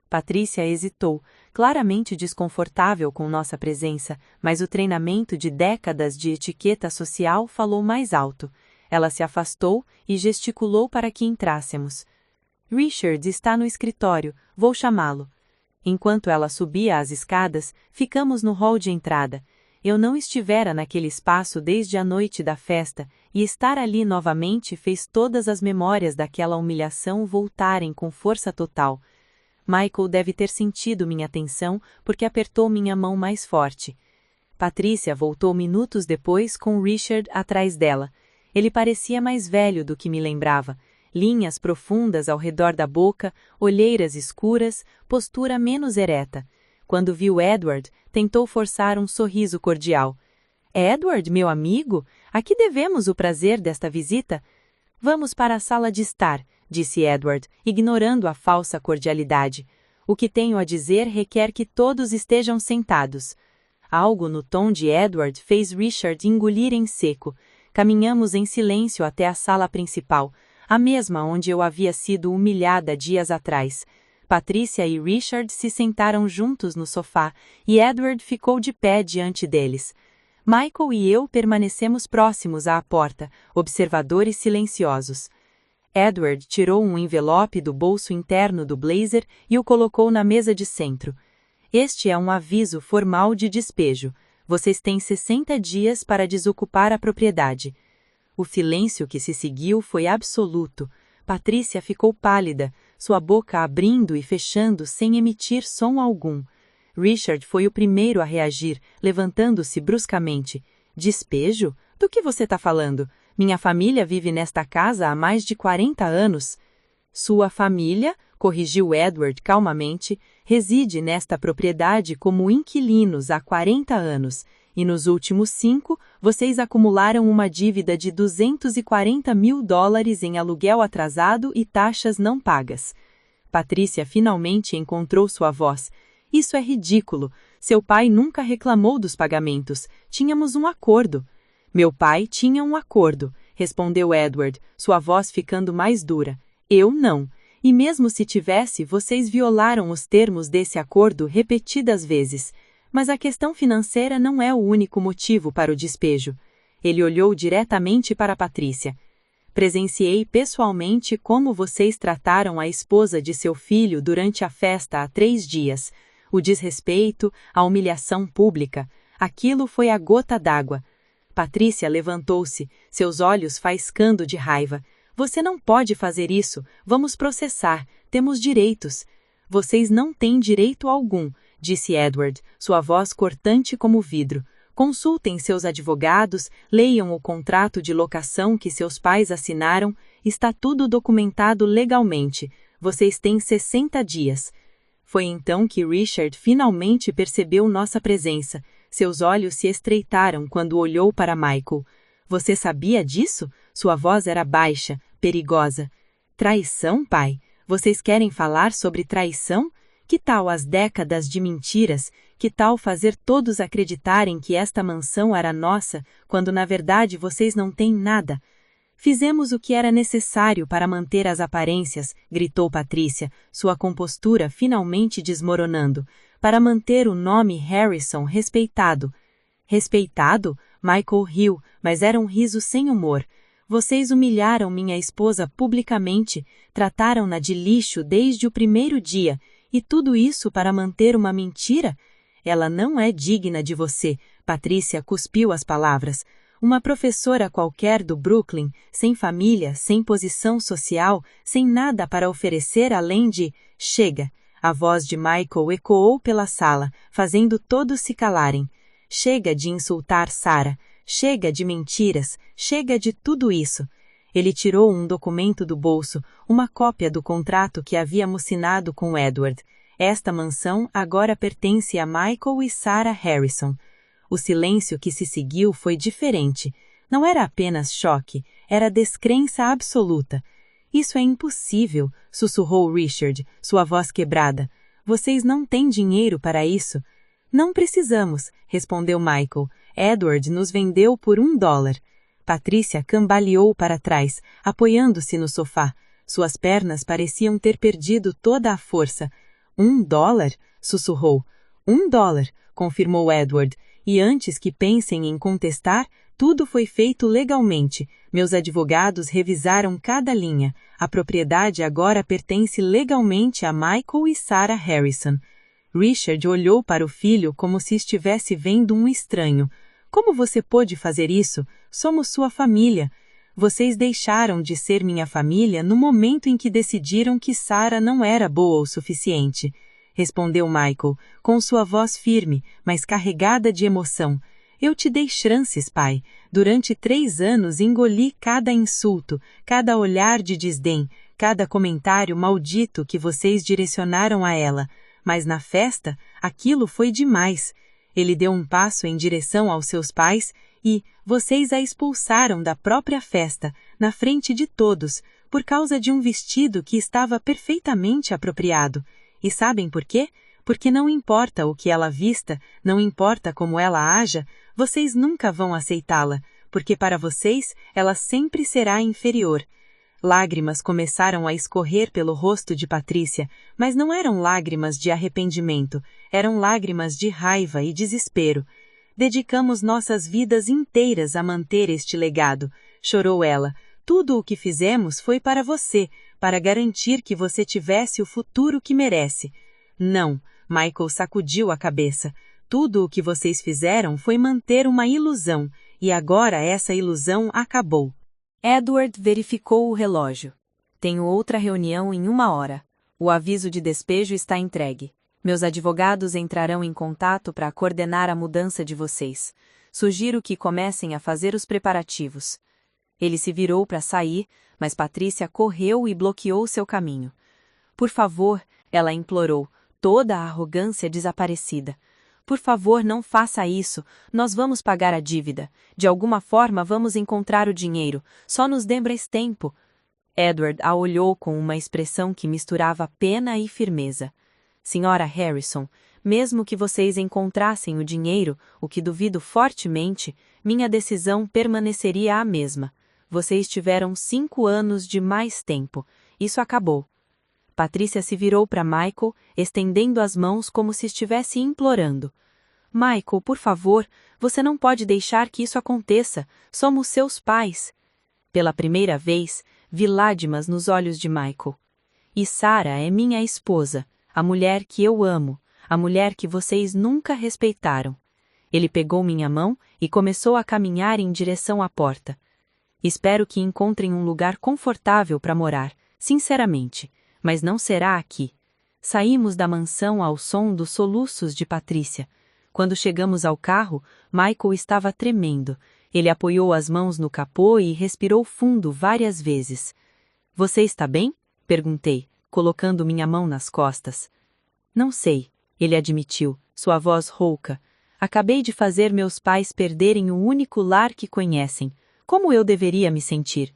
Patrícia hesitou, claramente desconfortável com nossa presença, mas o treinamento de décadas de etiqueta social falou mais alto. Ela se afastou e gesticulou para que entrássemos. Richard está no escritório, vou chamá-lo. Enquanto ela subia as escadas, ficamos no hall de entrada. Eu não estivera naquele espaço desde a noite da festa, e estar ali novamente fez todas as memórias daquela humilhação voltarem com força total. Michael deve ter sentido minha atenção porque apertou minha mão mais forte. Patrícia voltou minutos depois com Richard atrás dela. Ele parecia mais velho do que me lembrava. Linhas profundas ao redor da boca, olheiras escuras, postura menos ereta. Quando viu Edward, tentou forçar um sorriso cordial. Edward, meu amigo, a que devemos o prazer desta visita? Vamos para a sala de estar, disse Edward, ignorando a falsa cordialidade. O que tenho a dizer requer que todos estejam sentados. Algo no tom de Edward fez Richard engolir em seco. Caminhamos em silêncio até a sala principal, a mesma onde eu havia sido humilhada dias atrás. Patrícia e Richard se sentaram juntos no sofá e Edward ficou de pé diante deles. Michael e eu permanecemos próximos à porta, observadores silenciosos. Edward tirou um envelope do bolso interno do blazer e o colocou na mesa de centro. Este é um aviso formal de despejo. Vocês têm 60 dias para desocupar a propriedade. O silêncio que se seguiu foi absoluto. Patrícia ficou pálida, sua boca abrindo e fechando sem emitir som algum. Richard foi o primeiro a reagir, levantando-se bruscamente. Despejo? Do que você está falando? Minha família vive nesta casa há mais de 40 anos. Sua família, corrigiu Edward calmamente, reside nesta propriedade como inquilinos há 40 anos, e nos últimos 5, vocês acumularam uma dívida de $240 mil em aluguel atrasado e taxas não pagas. Patrícia finalmente encontrou sua voz. Isso é ridículo. Seu pai nunca reclamou dos pagamentos. Tínhamos um acordo. Meu pai tinha um acordo, respondeu Edward, sua voz ficando mais dura. Eu não. E mesmo se tivesse, vocês violaram os termos desse acordo repetidas vezes. Mas a questão financeira não é o único motivo para o despejo. Ele olhou diretamente para Patrícia. Presenciei pessoalmente como vocês trataram a esposa de seu filho durante a festa há 3 dias. O desrespeito, a humilhação pública. Aquilo foi a gota d'água. Patrícia levantou-se, seus olhos faiscando de raiva. Você não pode fazer isso. Vamos processar. Temos direitos. Vocês não têm direito algum, disse Edward, sua voz cortante como vidro. Consultem seus advogados, leiam o contrato de locação que seus pais assinaram, está tudo documentado legalmente. Vocês têm 60 dias. Foi então que Richard finalmente percebeu nossa presença. Seus olhos se estreitaram quando olhou para Michael. Você sabia disso? Sua voz era baixa, perigosa. Traição, pai? Vocês querem falar sobre traição? Que tal as décadas de mentiras? Que tal fazer todos acreditarem que esta mansão era nossa, quando na verdade vocês não têm nada? Fizemos o que era necessário para manter as aparências, gritou Patrícia, sua compostura finalmente desmoronando, para manter o nome Harrison respeitado. Respeitado? Michael riu, mas era um riso sem humor. Vocês humilharam minha esposa publicamente, trataram-na de lixo desde o primeiro dia, e tudo isso para manter uma mentira? Ela não é digna de você, Patrícia cuspiu as palavras. Uma professora qualquer do Brooklyn, sem família, sem posição social, sem nada para oferecer além de... Chega! A voz de Michael ecoou pela sala, fazendo todos se calarem. Chega de insultar Sarah. Chega de mentiras, chega de tudo isso. Ele tirou um documento do bolso, uma cópia do contrato que havia assinado com Edward. Esta mansão agora pertence a Michael e Sarah Harrison. O silêncio que se seguiu foi diferente. Não era apenas choque, era descrença absoluta. Isso é impossível, sussurrou Richard, sua voz quebrada. Vocês não têm dinheiro para isso? Não precisamos, respondeu Michael. Edward nos vendeu por $1. Patrícia cambaleou para trás, apoiando-se no sofá. Suas pernas pareciam ter perdido toda a força. $1? Sussurrou. $1, confirmou Edward, e antes que pensem em contestar, tudo foi feito legalmente. Meus advogados revisaram cada linha. A propriedade agora pertence legalmente a Michael e Sarah Harrison. Richard olhou para o filho como se estivesse vendo um estranho. Como você pôde fazer isso? Somos sua família. Vocês deixaram de ser minha família no momento em que decidiram que Sarah não era boa o suficiente, respondeu Michael, com sua voz firme, mas carregada de emoção. Eu te dei chances, pai. Durante 3 anos engoli cada insulto, cada olhar de desdém, cada comentário maldito que vocês direcionaram a ela. Mas na festa, aquilo foi demais. Ele deu um passo em direção aos seus pais e vocês a expulsaram da própria festa, na frente de todos, por causa de um vestido que estava perfeitamente apropriado. E sabem por quê? Porque não importa o que ela vista, não importa como ela haja, vocês nunca vão aceitá-la, porque para vocês ela sempre será inferior. Lágrimas começaram a escorrer pelo rosto de Patrícia, mas não eram lágrimas de arrependimento, eram lágrimas de raiva e desespero. Dedicamos nossas vidas inteiras a manter este legado, chorou ela. Tudo o que fizemos foi para você, para garantir que você tivesse o futuro que merece. Não, Michael sacudiu a cabeça. Tudo o que vocês fizeram foi manter uma ilusão, e agora essa ilusão acabou. Edward verificou o relógio. Tenho outra reunião em 1 hora. O aviso de despejo está entregue. Meus advogados entrarão em contato para coordenar a mudança de vocês. Sugiro que comecem a fazer os preparativos. Ele se virou para sair, mas Patrícia correu e bloqueou seu caminho. Por favor, ela implorou, toda a arrogância desaparecida. Por favor, não faça isso. Nós vamos pagar a dívida. De alguma forma vamos encontrar o dinheiro. Só nos dê mais tempo. Edward a olhou com uma expressão que misturava pena e firmeza. Senhora Harrison, mesmo que vocês encontrassem o dinheiro, o que duvido fortemente, minha decisão permaneceria a mesma. Vocês tiveram 5 anos de mais tempo. Isso acabou. Patrícia se virou para Michael, estendendo as mãos como se estivesse implorando. Michael, por favor, você não pode deixar que isso aconteça. Somos seus pais. Pela primeira vez, vi lágrimas nos olhos de Michael. E Sarah é minha esposa, a mulher que eu amo, a mulher que vocês nunca respeitaram. Ele pegou minha mão e começou a caminhar em direção à porta. Espero que encontrem um lugar confortável para morar, sinceramente. Mas não será aqui. Saímos da mansão ao som dos soluços de Patrícia. Quando chegamos ao carro, Michael estava tremendo. Ele apoiou as mãos no capô e respirou fundo várias vezes. Você está bem? Perguntei, colocando minha mão nas costas. Não sei, ele admitiu, sua voz rouca. Acabei de fazer meus pais perderem o único lar que conhecem. Como eu deveria me sentir?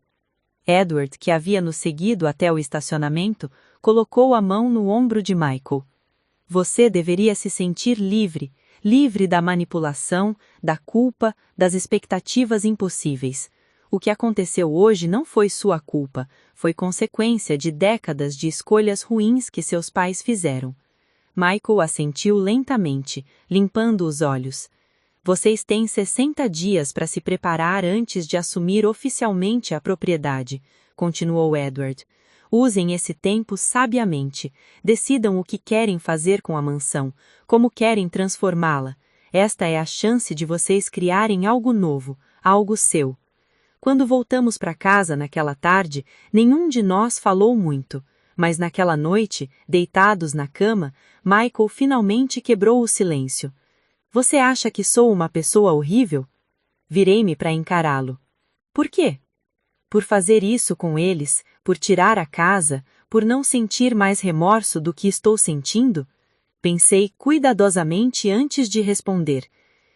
Edward, que havia nos seguido até o estacionamento, colocou a mão no ombro de Michael. Você deveria se sentir livre, livre da manipulação, da culpa, das expectativas impossíveis. O que aconteceu hoje não foi sua culpa, foi consequência de décadas de escolhas ruins que seus pais fizeram. Michael assentiu lentamente, limpando os olhos. Vocês têm 60 dias para se preparar antes de assumir oficialmente a propriedade, continuou Edward. Usem esse tempo sabiamente. Decidam o que querem fazer com a mansão, como querem transformá-la. Esta é a chance de vocês criarem algo novo, algo seu. Quando voltamos para casa naquela tarde, nenhum de nós falou muito. Mas naquela noite, deitados na cama, Michael finalmente quebrou o silêncio. Você acha que sou uma pessoa horrível? Virei-me para encará-lo. Por quê? Por fazer isso com eles, por tirar a casa, por não sentir mais remorso do que estou sentindo? Pensei cuidadosamente antes de responder.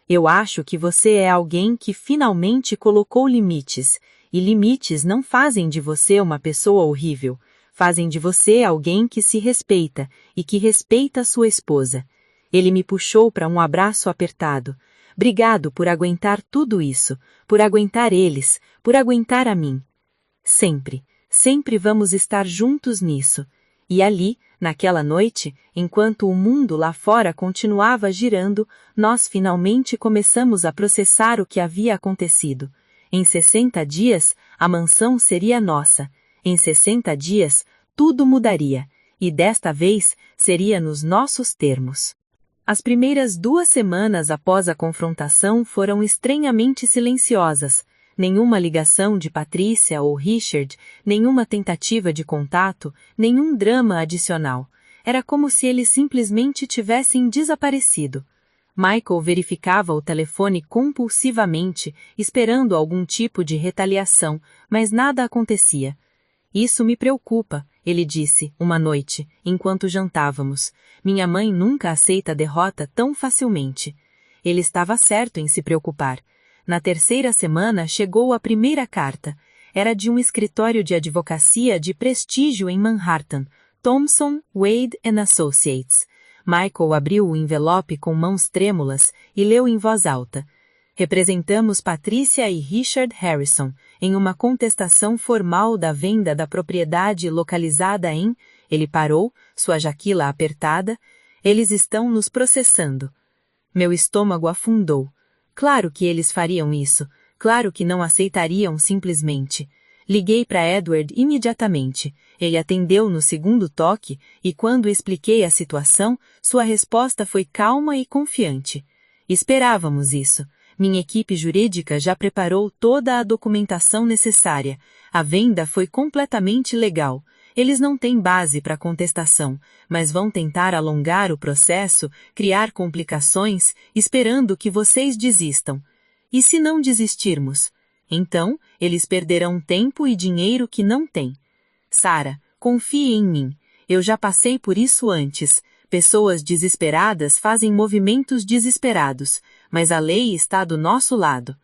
Eu acho que você é alguém que finalmente colocou limites, e limites não fazem de você uma pessoa horrível, fazem de você alguém que se respeita e que respeita sua esposa. Ele me puxou para um abraço apertado. Obrigado por aguentar tudo isso, por aguentar eles, por aguentar a mim. Sempre, sempre vamos estar juntos nisso. E ali, naquela noite, enquanto o mundo lá fora continuava girando, nós finalmente começamos a processar o que havia acontecido. Em 60 dias, a mansão seria nossa. Em 60 dias, tudo mudaria. E desta vez, seria nos nossos termos. As primeiras 2 semanas após a confrontação foram estranhamente silenciosas. Nenhuma ligação de Patrícia ou Richard, nenhuma tentativa de contato, nenhum drama adicional. Era como se eles simplesmente tivessem desaparecido. Michael verificava o telefone compulsivamente, esperando algum tipo de retaliação, mas nada acontecia. Isso me preocupa, ele disse, uma noite, enquanto jantávamos. Minha mãe nunca aceita derrota tão facilmente. Ele estava certo em se preocupar. Na 3ª semana chegou a primeira carta. Era de um escritório de advocacia de prestígio em Manhattan, Thompson, Wade & Associates. Michael abriu o envelope com mãos trêmulas e leu em voz alta. Representamos Patrícia e Richard Harrison em uma contestação formal da venda da propriedade localizada em... Ele parou, sua jaquila apertada. Eles estão nos processando. Meu estômago afundou. Claro que eles fariam isso. Claro que não aceitariam simplesmente. Liguei para Edward imediatamente. Ele atendeu no segundo toque e quando expliquei a situação, sua resposta foi calma e confiante. Esperávamos isso. Minha equipe jurídica já preparou toda a documentação necessária. A venda foi completamente legal. Eles não têm base para contestação, mas vão tentar alongar o processo, criar complicações, esperando que vocês desistam. E se não desistirmos? Então, eles perderão tempo e dinheiro que não têm. Sara, confie em mim. Eu já passei por isso antes. Pessoas desesperadas fazem movimentos desesperados, mas a lei está do nosso lado.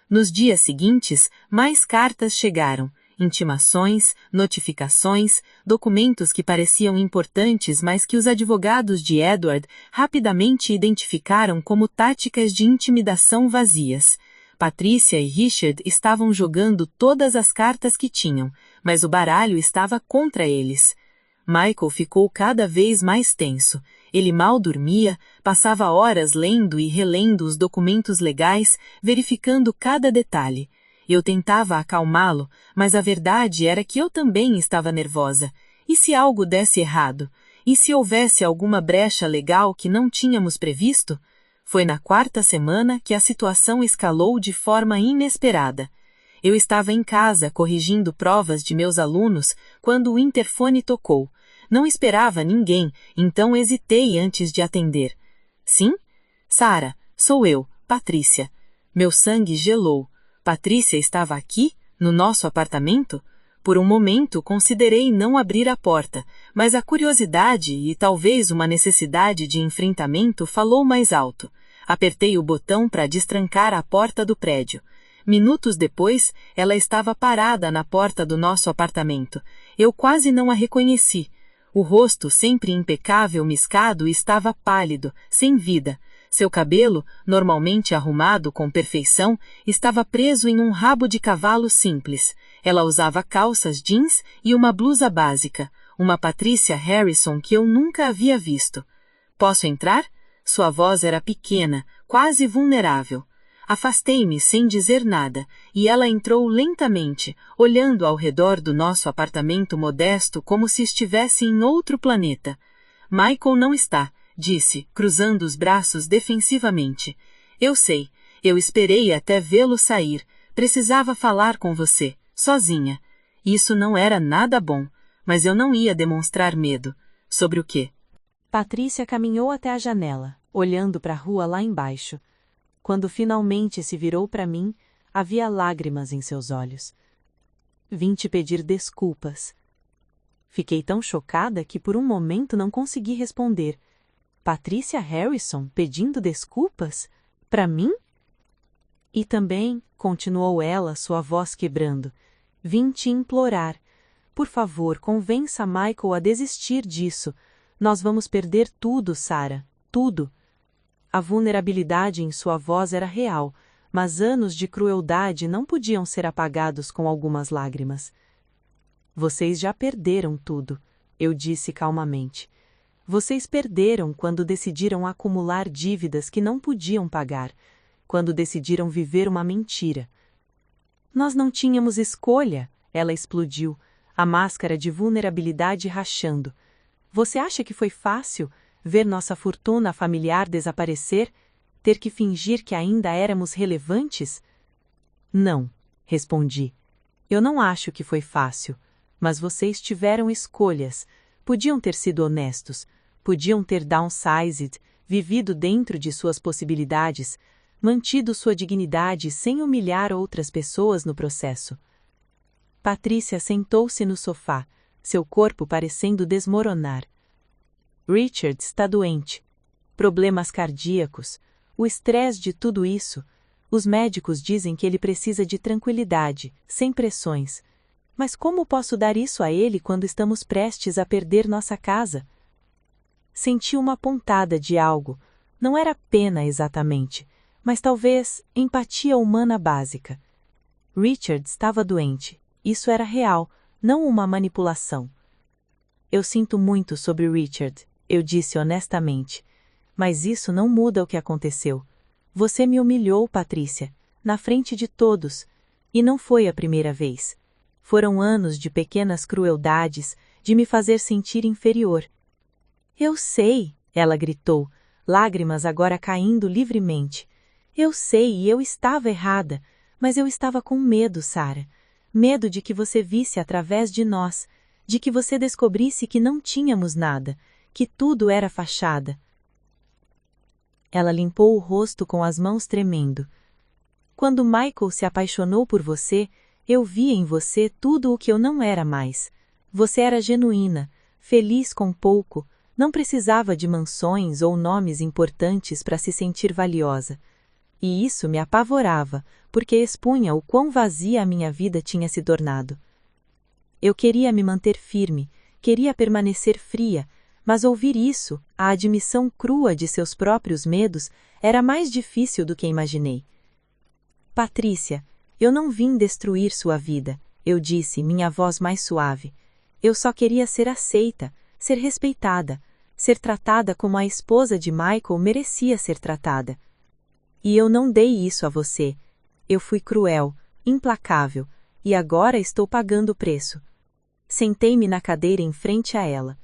Nos dias seguintes, mais cartas chegaram. Intimações, notificações, documentos que pareciam importantes mas que os advogados de Edward rapidamente identificaram como táticas de intimidação vazias. Patrícia e Richard estavam jogando todas as cartas que tinham, mas o baralho estava contra eles. Michael ficou cada vez mais tenso. Ele mal dormia, passava horas lendo e relendo os documentos legais, verificando cada detalhe. Eu tentava acalmá-lo, mas a verdade era que eu também estava nervosa. E se algo desse errado? E se houvesse alguma brecha legal que não tínhamos previsto? Foi na 4ª semana que a situação escalou de forma inesperada. Eu estava em casa corrigindo provas de meus alunos quando o interfone tocou. Não esperava ninguém, então hesitei antes de atender. Sim? Sara, sou eu, Patrícia. Meu sangue gelou. Patrícia estava aqui, no nosso apartamento? Por um momento considerei não abrir a porta, mas a curiosidade e talvez uma necessidade de enfrentamento falou mais alto. Apertei o botão para destrancar a porta do prédio. Minutos depois, ela estava parada na porta do nosso apartamento. Eu quase não a reconheci. O rosto, sempre impecável, miscado, estava pálido, sem vida. Seu cabelo, normalmente arrumado com perfeição, estava preso em um rabo de cavalo simples. Ela usava calças jeans e uma blusa básica, uma Patrícia Harrison que eu nunca havia visto. Posso entrar? Sua voz era pequena, quase vulnerável. Afastei-me sem dizer nada, e ela entrou lentamente, olhando ao redor do nosso apartamento modesto como se estivesse em outro planeta. Michael não está, disse, cruzando os braços defensivamente. Eu sei, eu esperei até vê-lo sair. Precisava falar com você, sozinha. Isso não era nada bom, mas eu não ia demonstrar medo. Sobre o quê? Patrícia caminhou até a janela, olhando para a rua lá embaixo. Quando finalmente se virou para mim, havia lágrimas em seus olhos. Vim te pedir desculpas. Fiquei tão chocada que por um momento não consegui responder. Patricia Harrison pedindo desculpas? Para mim? E também, continuou ela, sua voz quebrando, vim te implorar. Por favor, convença Michael a desistir disso. Nós vamos perder tudo, Sarah, tudo. A vulnerabilidade em sua voz era real, mas anos de crueldade não podiam ser apagados com algumas lágrimas. Vocês já perderam tudo, eu disse calmamente. Vocês perderam quando decidiram acumular dívidas que não podiam pagar, quando decidiram viver uma mentira. Nós não tínhamos escolha, ela explodiu, a máscara de vulnerabilidade rachando. Você acha que foi fácil ver nossa fortuna familiar desaparecer, ter que fingir que ainda éramos relevantes? Não, respondi. Eu não acho que foi fácil, mas vocês tiveram escolhas, podiam ter sido honestos, podiam ter downsized, vivido dentro de suas possibilidades, mantido sua dignidade sem humilhar outras pessoas no processo. Patrícia sentou-se no sofá, seu corpo parecendo desmoronar. Richard está doente. Problemas cardíacos, o estresse de tudo isso. Os médicos dizem que ele precisa de tranquilidade, sem pressões. Mas como posso dar isso a ele quando estamos prestes a perder nossa casa? Senti uma pontada de algo. Não era pena exatamente, mas talvez empatia humana básica. Richard estava doente. Isso era real, não uma manipulação. Eu sinto muito sobre Richard, eu disse honestamente. Mas isso não muda o que aconteceu. Você me humilhou, Patrícia, na frente de todos. E não foi a primeira vez. Foram anos de pequenas crueldades, de me fazer sentir inferior. Eu sei, ela gritou, lágrimas agora caindo livremente. Eu sei e eu estava errada, mas eu estava com medo, Sarah. Medo de que você visse através de nós, de que você descobrisse que não tínhamos nada, que tudo era fachada. Ela limpou o rosto com as mãos tremendo. Quando Michael se apaixonou por você, eu via em você tudo o que eu não era mais. Você era genuína, feliz com pouco, não precisava de mansões ou nomes importantes para se sentir valiosa. E isso me apavorava, porque expunha o quão vazia a minha vida tinha se tornado. Eu queria me manter firme, queria permanecer fria, mas ouvir isso, a admissão crua de seus próprios medos, era mais difícil do que imaginei. Patrícia, eu não vim destruir sua vida, eu disse, minha voz mais suave. Eu só queria ser aceita, ser respeitada, ser tratada como a esposa de Michael merecia ser tratada. E eu não dei isso a você. Eu fui cruel, implacável, e agora estou pagando o preço. Sentei-me na cadeira em frente a ela.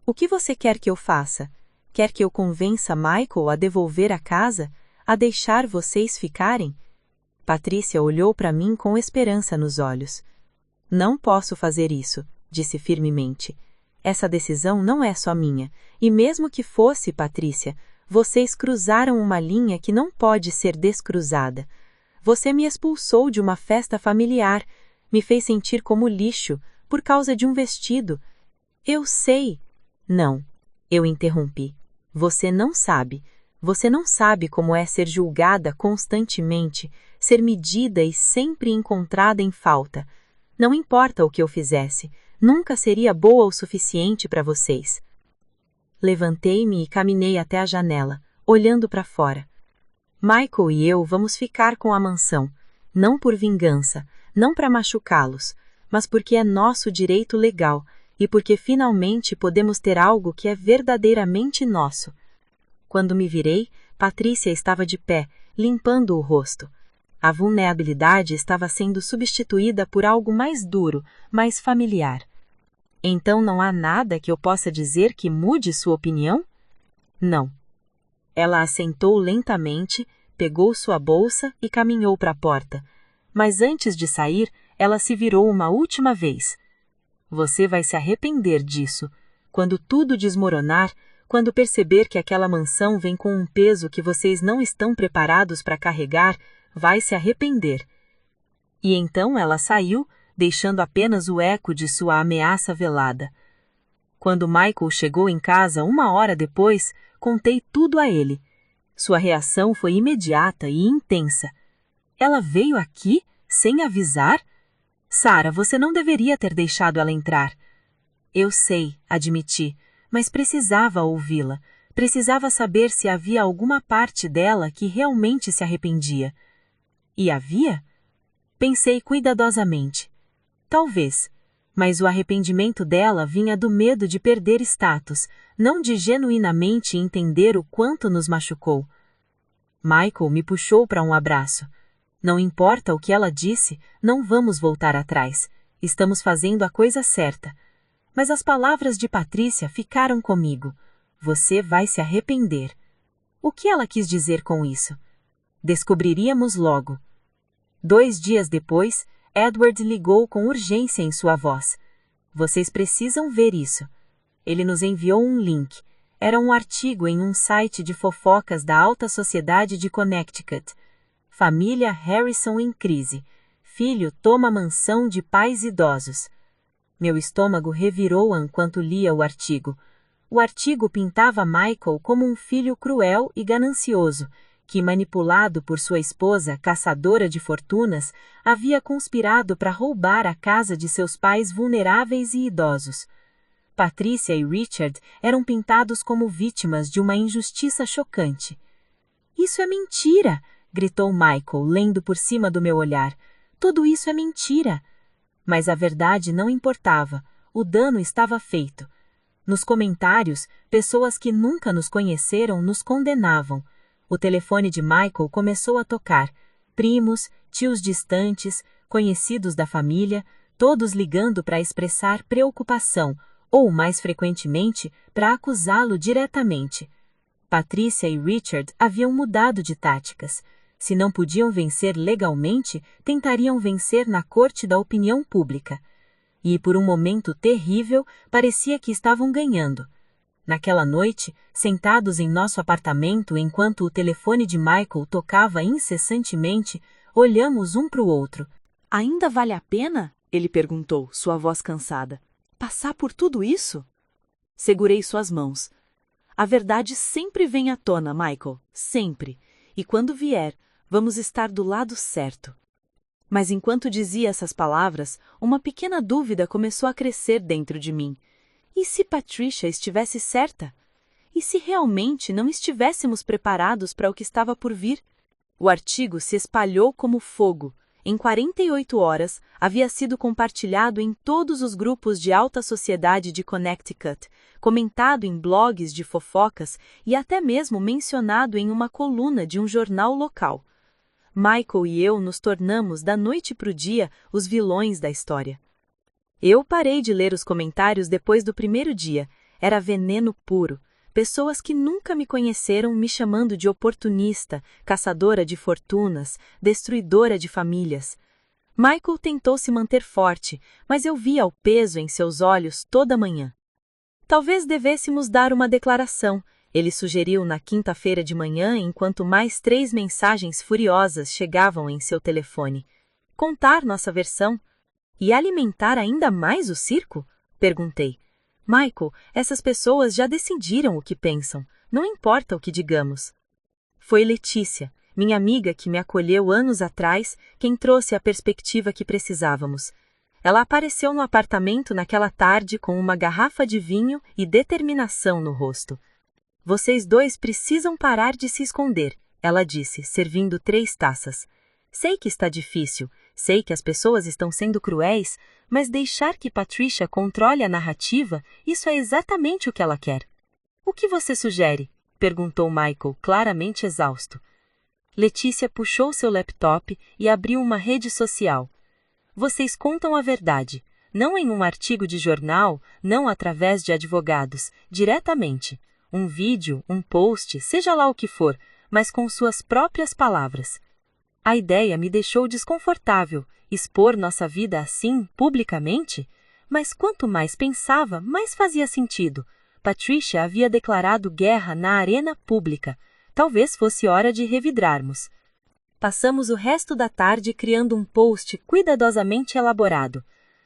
O que você quer que eu faça? Quer que eu convença Michael a devolver a casa? A deixar vocês ficarem? Patrícia olhou para mim com esperança nos olhos. Não posso fazer isso, disse firmemente. Essa decisão não é só minha, e mesmo que fosse, Patrícia, vocês cruzaram uma linha que não pode ser descruzada. Você me expulsou de uma festa familiar, me fez sentir como lixo, por causa de um vestido. Eu sei. Não, eu interrompi. Você não sabe. Você não sabe como é ser julgada constantemente, ser medida e sempre encontrada em falta. Não importa o que eu fizesse, nunca seria boa o suficiente para vocês. Levantei-me e caminhei até a janela, olhando para fora. Michael e eu vamos ficar com a mansão, não por vingança, não para machucá-los, mas porque é nosso direito legal e porque finalmente podemos ter algo que é verdadeiramente nosso. Quando me virei, Patrícia estava de pé, limpando o rosto. A vulnerabilidade estava sendo substituída por algo mais duro, mais familiar. Então não há nada que eu possa dizer que mude sua opinião? Não. Ela assentou lentamente, pegou sua bolsa e caminhou para a porta. Mas antes de sair, ela se virou uma última vez. Você vai se arrepender disso. Quando tudo desmoronar, Quando perceber que aquela mansão vem com um peso que vocês não estão preparados para carregar, vai se arrepender. E então ela saiu, deixando apenas o eco de sua ameaça velada. Quando Michael chegou em casa 1 hora depois, contei tudo a ele. Sua reação foi imediata e intensa. Ela veio aqui, sem avisar? Sarah, você não deveria ter deixado ela entrar. Eu sei, admiti, mas precisava ouvi-la. Precisava saber se havia alguma parte dela que realmente se arrependia. E havia? Pensei cuidadosamente. Talvez, mas o arrependimento dela vinha do medo de perder status, não de genuinamente entender o quanto nos machucou. Michael me puxou para um abraço. Não importa o que ela disse, não vamos voltar atrás. Estamos fazendo a coisa certa. Mas as palavras de Patrícia ficaram comigo. Você vai se arrepender. O que ela quis dizer com isso? Descobriríamos logo. 2 dias depois, Edward ligou com urgência em sua voz. Vocês precisam ver isso. Ele nos enviou um link. Era um artigo em um site de fofocas da alta sociedade de Connecticut. Família Harrison em crise. Filho toma mansão de pais idosos. Meu estômago revirou enquanto lia o artigo. O artigo pintava Michael como um filho cruel e ganancioso, que, manipulado por sua esposa, caçadora de fortunas, havia conspirado para roubar a casa de seus pais vulneráveis e idosos. Patrícia e Richard eram pintados como vítimas de uma injustiça chocante. Isso é mentira! Gritou Michael, lendo por cima do meu olhar. Tudo isso é mentira! Mas a verdade não importava. O dano estava feito. Nos comentários, pessoas que nunca nos conheceram nos condenavam. O telefone de Michael começou a tocar. Primos, tios distantes, conhecidos da família, todos ligando para expressar preocupação, ou, mais frequentemente, para acusá-lo diretamente. Patrícia e Richard haviam mudado de táticas. Se não podiam vencer legalmente, tentariam vencer na corte da opinião pública. E, por um momento terrível, parecia que estavam ganhando. Naquela noite, sentados em nosso apartamento enquanto o telefone de Michael tocava incessantemente, olhamos um para o outro. Ainda vale a pena? Ele perguntou, sua voz cansada. Passar por tudo isso? Segurei suas mãos. A verdade sempre vem à tona, Michael. Sempre. E quando vier, vamos estar do lado certo. Mas enquanto dizia essas palavras, uma pequena dúvida começou a crescer dentro de mim. E se Patricia estivesse certa? E se realmente não estivéssemos preparados para o que estava por vir? O artigo se espalhou como fogo. Em 48 horas, havia sido compartilhado em todos os grupos de alta sociedade de Connecticut, comentado em blogs de fofocas e até mesmo mencionado em uma coluna de um jornal local. Michael e eu nos tornamos, da noite para o dia, os vilões da história. Eu parei de ler os comentários depois do primeiro dia. Era veneno puro. Pessoas que nunca me conheceram me chamando de oportunista, caçadora de fortunas, destruidora de famílias. Michael tentou se manter forte, mas eu via o peso em seus olhos toda manhã. Talvez devêssemos dar uma declaração, ele sugeriu na quinta-feira de manhã enquanto mais 3 mensagens furiosas chegavam em seu telefone. Contar nossa versão. E alimentar ainda mais o circo? Perguntei. Michael, essas pessoas já decidiram o que pensam. Não importa o que digamos. Foi Letícia, minha amiga que me acolheu anos atrás, quem trouxe a perspectiva que precisávamos. Ela apareceu no apartamento naquela tarde com uma garrafa de vinho e determinação no rosto. Vocês 2 precisam parar de se esconder, ela disse, servindo 3 taças. Sei que está difícil, sei que as pessoas estão sendo cruéis, mas deixar que Patricia controle a narrativa, isso é exatamente o que ela quer. O que você sugere? Perguntou Michael, claramente exausto. Letícia puxou seu laptop e abriu uma rede social. Vocês contam a verdade, não em um artigo de jornal, não através de advogados, diretamente. Um vídeo, um post, seja lá o que for, mas com suas próprias palavras. A ideia me deixou desconfortável, expor nossa vida assim, publicamente, mas quanto mais pensava, mais fazia sentido. Patricia havia declarado guerra na arena pública. Talvez fosse hora de revidrarmos. Passamos o resto da tarde criando um post cuidadosamente elaborado.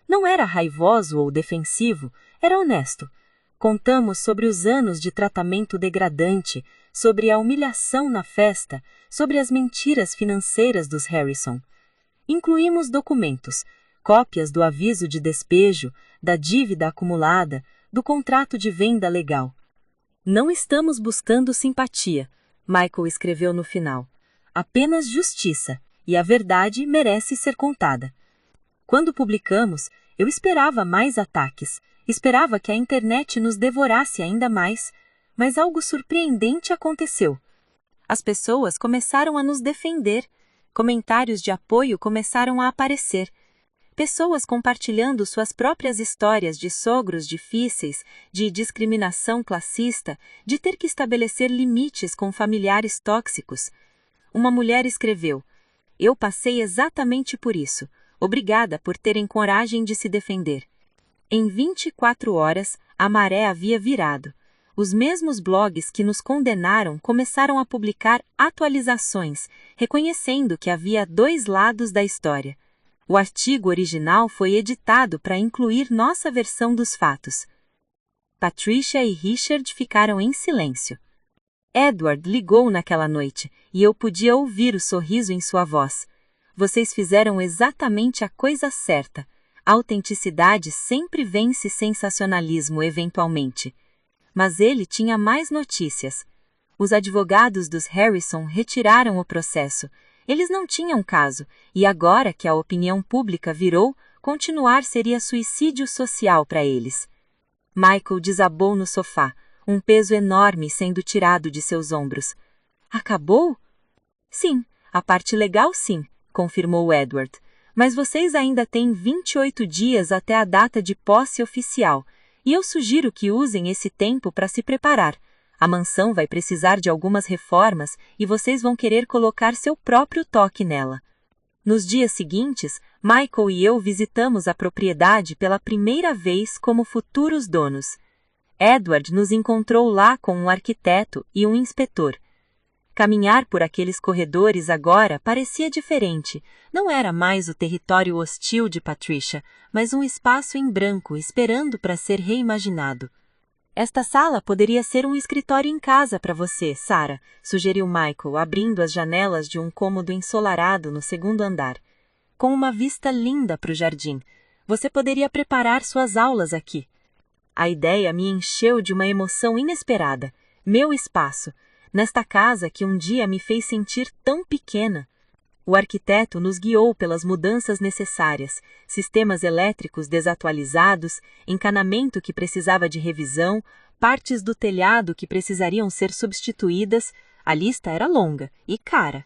Não era raivoso ou defensivo, era honesto. Contamos sobre os anos de tratamento degradante, sobre a humilhação na festa, sobre as mentiras financeiras dos Harrison. Incluímos documentos, cópias do aviso de despejo, da dívida acumulada, do contrato de venda legal. Não estamos buscando simpatia, Michael escreveu no final. Apenas justiça, e a verdade merece ser contada. Quando publicamos, eu esperava mais ataques, esperava que a internet nos devorasse ainda mais, mas algo surpreendente aconteceu. As pessoas começaram a nos defender, comentários de apoio começaram a aparecer. Pessoas compartilhando suas próprias histórias de sogros difíceis, de discriminação classista, de ter que estabelecer limites com familiares tóxicos. Uma mulher escreveu: "Eu passei exatamente por isso. Obrigada por terem coragem de se defender." Em 24 horas, a maré havia virado. Os mesmos blogs que nos condenaram começaram a publicar atualizações, reconhecendo que havia dois lados da história. O artigo original foi editado para incluir nossa versão dos fatos. Patricia e Richard ficaram em silêncio. Edward ligou naquela noite, e eu podia ouvir o sorriso em sua voz. Vocês fizeram exatamente a coisa certa. A autenticidade sempre vence sensacionalismo eventualmente. Mas ele tinha mais notícias. Os advogados dos Harrison retiraram o processo. Eles não tinham caso, e agora que a opinião pública virou, continuar seria suicídio social para eles. Michael desabou no sofá, um peso enorme sendo tirado de seus ombros. Acabou? Sim, a parte legal sim, confirmou Edward. Mas vocês ainda têm 28 dias até a data de posse oficial, e eu sugiro que usem esse tempo para se preparar. A mansão vai precisar de algumas reformas e vocês vão querer colocar seu próprio toque nela. Nos dias seguintes, Michael e eu visitamos a propriedade pela primeira vez como futuros donos. Edward nos encontrou lá com um arquiteto e um inspetor. Caminhar por aqueles corredores agora parecia diferente. Não era mais o território hostil de Patricia, mas um espaço em branco esperando para ser reimaginado. Esta sala poderia ser um escritório em casa para você, Sarah, sugeriu Michael, abrindo as janelas de um cômodo ensolarado no segundo andar. Com uma vista linda para o jardim. Você poderia preparar suas aulas aqui. A ideia me encheu de uma emoção inesperada. Meu espaço. Nesta casa que um dia me fez sentir tão pequena. O arquiteto nos guiou pelas mudanças necessárias, sistemas elétricos desatualizados, encanamento que precisava de revisão, partes do telhado que precisariam ser substituídas. A lista era longa e cara.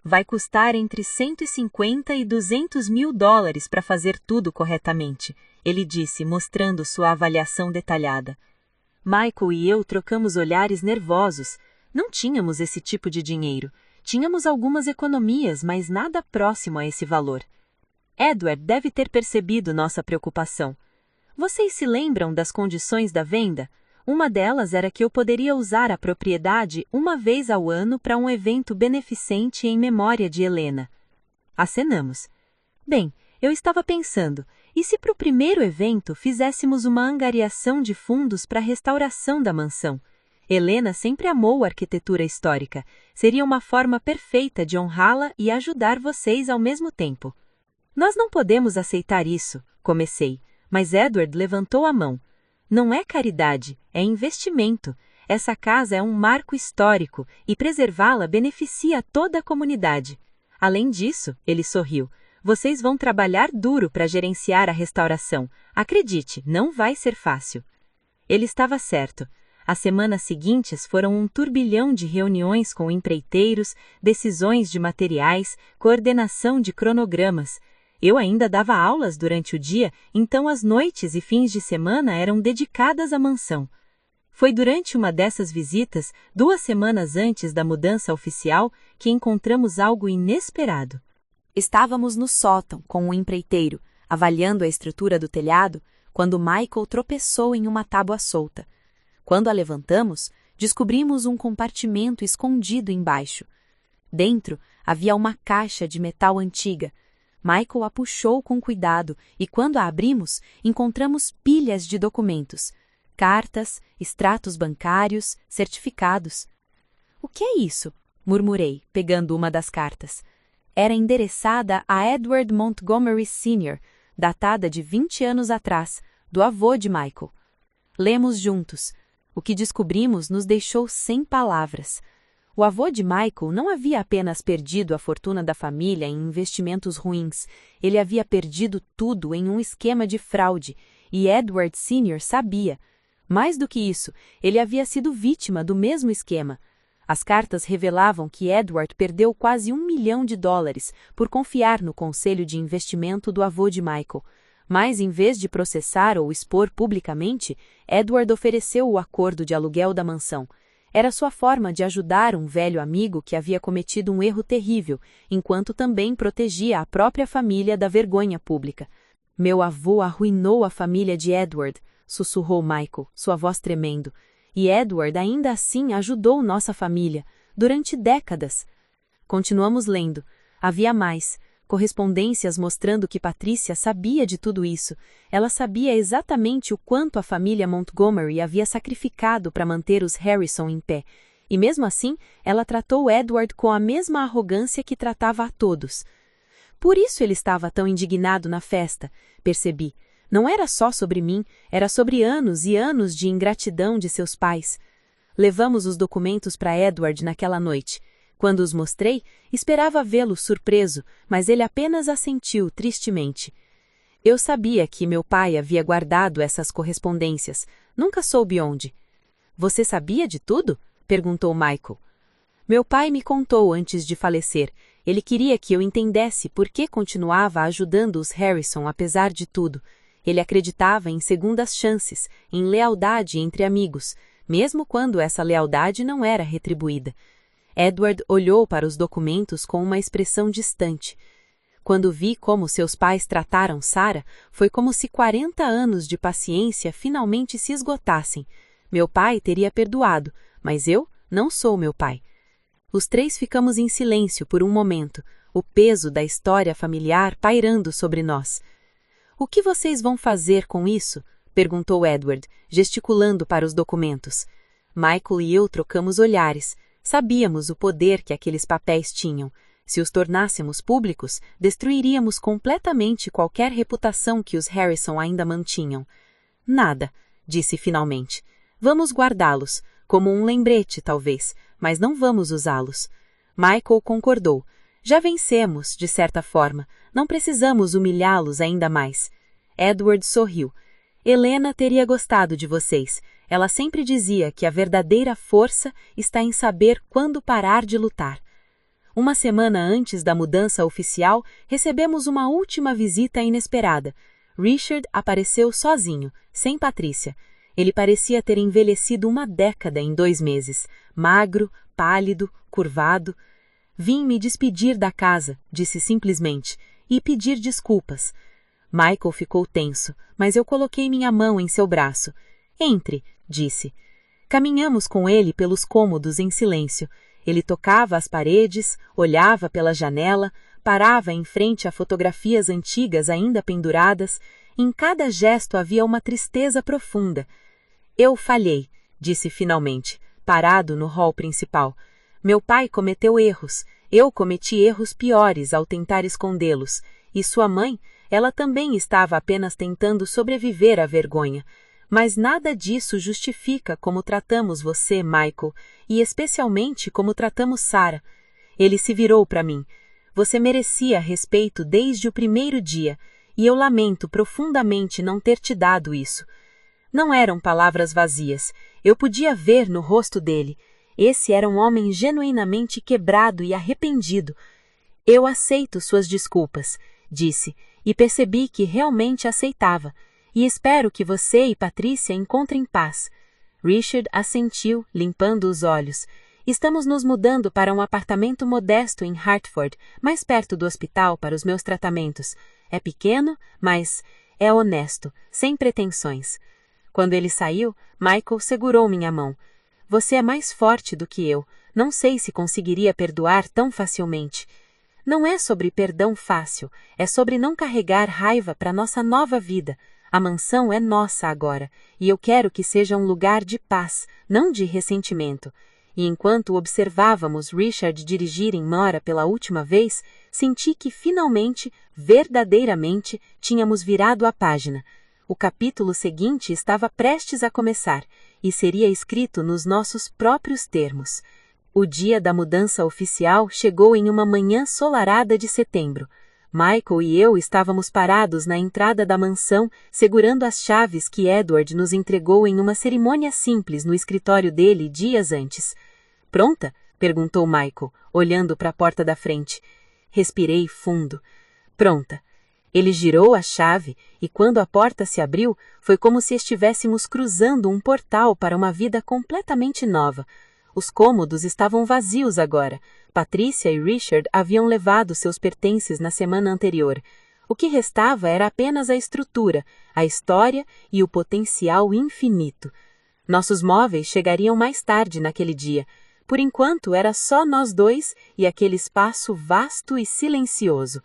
Vai custar entre 150 e 200 mil dólares para fazer tudo corretamente, ele disse, mostrando sua avaliação detalhada. Michael e eu trocamos olhares nervosos. Não tínhamos esse tipo de dinheiro. Tínhamos algumas economias, mas nada próximo a esse valor. Edward deve ter percebido nossa preocupação. Vocês se lembram das condições da venda? Uma delas era que eu poderia usar a propriedade uma vez ao ano para um evento beneficente em memória de Helena. Acenamos. Bem, eu estava pensando, e se para o primeiro evento fizéssemos uma angariação de fundos para a restauração da mansão? Helena sempre amou a arquitetura histórica. Seria uma forma perfeita de honrá-la e ajudar vocês ao mesmo tempo. Nós não podemos aceitar isso, comecei, mas Edward levantou a mão. Não é caridade, é investimento. Essa casa é um marco histórico e preservá-la beneficia toda a comunidade. Além disso, ele sorriu, vocês vão trabalhar duro para gerenciar a restauração. Acredite, não vai ser fácil. Ele estava certo. As semanas seguintes foram um turbilhão de reuniões com empreiteiros, decisões de materiais, coordenação de cronogramas. Eu ainda dava aulas durante o dia, então as noites e fins de semana eram dedicadas à mansão. Foi durante uma dessas visitas, 2 semanas antes da mudança oficial, que encontramos algo inesperado. Estávamos no sótão com um empreiteiro, avaliando a estrutura do telhado, quando Michael tropeçou em uma tábua solta. Quando a levantamos, descobrimos um compartimento escondido embaixo. Dentro havia uma caixa de metal antiga. Michael a puxou com cuidado e, quando a abrimos, encontramos pilhas de documentos. Cartas, extratos bancários, certificados. "O que é isso?" murmurei, pegando uma das cartas. Era endereçada a Edward Montgomery Sr., datada de 20 anos atrás, do avô de Michael. Lemos juntos. O que descobrimos nos deixou sem palavras. O avô de Michael não havia apenas perdido a fortuna da família em investimentos ruins, ele havia perdido tudo em um esquema de fraude, e Edward Sr. sabia. Mais do que isso, ele havia sido vítima do mesmo esquema. As cartas revelavam que Edward perdeu quase $1 milhão por confiar no conselho de investimento do avô de Michael. Mas, em vez de processar ou expor publicamente, Edward ofereceu o acordo de aluguel da mansão. Era sua forma de ajudar um velho amigo que havia cometido um erro terrível, enquanto também protegia a própria família da vergonha pública. "Meu avô arruinou a família de Edward", sussurrou Michael, sua voz tremendo. "E Edward ainda assim ajudou nossa família, durante décadas." Continuamos lendo. Havia mais. Correspondências mostrando que Patrícia sabia de tudo isso. Ela sabia exatamente o quanto a família Montgomery havia sacrificado para manter os Harrison em pé. E mesmo assim, ela tratou Edward com a mesma arrogância que tratava a todos. Por isso ele estava tão indignado na festa, percebi. Não era só sobre mim, era sobre anos e anos de ingratidão de seus pais. Levamos os documentos para Edward naquela noite. Quando os mostrei, esperava vê-lo surpreso, mas ele apenas assentiu tristemente. Eu sabia que meu pai havia guardado essas correspondências. Nunca soube onde. "Você sabia de tudo?" perguntou Michael. "Meu pai me contou antes de falecer. Ele queria que eu entendesse por que continuava ajudando os Harrison apesar de tudo. Ele acreditava em segundas chances, em lealdade entre amigos, mesmo quando essa lealdade não era retribuída." Edward olhou para os documentos com uma expressão distante. Quando vi como seus pais trataram Sarah, foi como se 40 anos de paciência finalmente se esgotassem. Meu pai teria perdoado, mas eu não sou meu pai. Os três ficamos em silêncio por um momento, o peso da história familiar pairando sobre nós. "O que vocês vão fazer com isso?" perguntou Edward, gesticulando para os documentos. Michael e eu trocamos olhares. Sabíamos o poder que aqueles papéis tinham. Se os tornássemos públicos, destruiríamos completamente qualquer reputação que os Harrison ainda mantinham. "Nada", disse finalmente. "Vamos guardá-los, como um lembrete, talvez, mas não vamos usá-los." Michael concordou. "Já vencemos, de certa forma. Não precisamos humilhá-los ainda mais." Edward sorriu. "Helena teria gostado de vocês. Ela sempre dizia que a verdadeira força está em saber quando parar de lutar." Uma semana antes da mudança oficial, recebemos uma última visita inesperada. Richard apareceu sozinho, sem Patrícia. Ele parecia ter envelhecido uma década em 2 meses. Magro, pálido, curvado. "Vim me despedir da casa", disse simplesmente, "e pedir desculpas." Michael ficou tenso, mas eu coloquei minha mão em seu braço. "Entre", disse. Caminhamos com ele pelos cômodos em silêncio. Ele tocava as paredes, olhava pela janela, parava em frente a fotografias antigas ainda penduradas. Em cada gesto havia uma tristeza profunda. "Eu falhei", disse finalmente, parado no hall principal. "Meu pai cometeu erros. Eu cometi erros piores ao tentar escondê-los. E sua mãe, ela também estava apenas tentando sobreviver à vergonha. Mas nada disso justifica como tratamos você, Michael, e especialmente como tratamos Sarah." Ele se virou para mim. "Você merecia respeito desde o primeiro dia, e eu lamento profundamente não ter te dado isso." Não eram palavras vazias. Eu podia ver no rosto dele. Esse era um homem genuinamente quebrado e arrependido. "Eu aceito suas desculpas", disse, e percebi que realmente aceitava. "E espero que você e Patrícia encontrem paz." Richard assentiu, limpando os olhos. "Estamos nos mudando para um apartamento modesto em Hartford, mais perto do hospital para os meus tratamentos. É pequeno, mas é honesto, sem pretensões." Quando ele saiu, Michael segurou minha mão. Você é mais forte do que eu. Não sei se conseguiria perdoar tão facilmente. Não é sobre perdão fácil, é sobre não carregar raiva para nossa nova vida. A mansão é nossa agora, e eu quero que seja um lugar de paz, não de ressentimento. E enquanto observávamos Richard dirigir em Nora pela última vez, senti que finalmente, verdadeiramente, tínhamos virado a página. O capítulo seguinte estava prestes a começar, e seria escrito nos nossos próprios termos. O dia da mudança oficial chegou em uma manhã solarada de setembro. Michael e eu estávamos parados na entrada da mansão, segurando as chaves que Edward nos entregou em uma cerimônia simples no escritório dele dias antes. Pronta? Perguntou Michael, olhando para a porta da frente. Respirei fundo. Pronta. Ele girou a chave e, quando a porta se abriu, foi como se estivéssemos cruzando um portal para uma vida completamente nova. Os cômodos estavam vazios agora. Patrícia e Richard haviam levado seus pertences na semana anterior. O que restava era apenas a estrutura, a história e o potencial infinito. Nossos móveis chegariam mais tarde naquele dia. Por enquanto, era só nós dois e aquele espaço vasto e silencioso.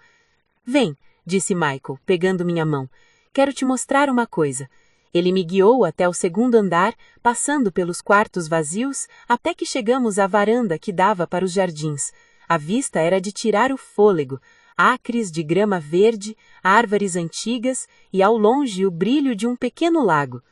Vem, disse Michael, pegando minha mão. Quero te mostrar uma coisa. Ele me guiou até o segundo andar, passando pelos quartos vazios, até que chegamos à varanda que dava para os jardins. A vista era de tirar o fôlego, acres de grama verde, árvores antigas e ao longe o brilho de um pequeno lago.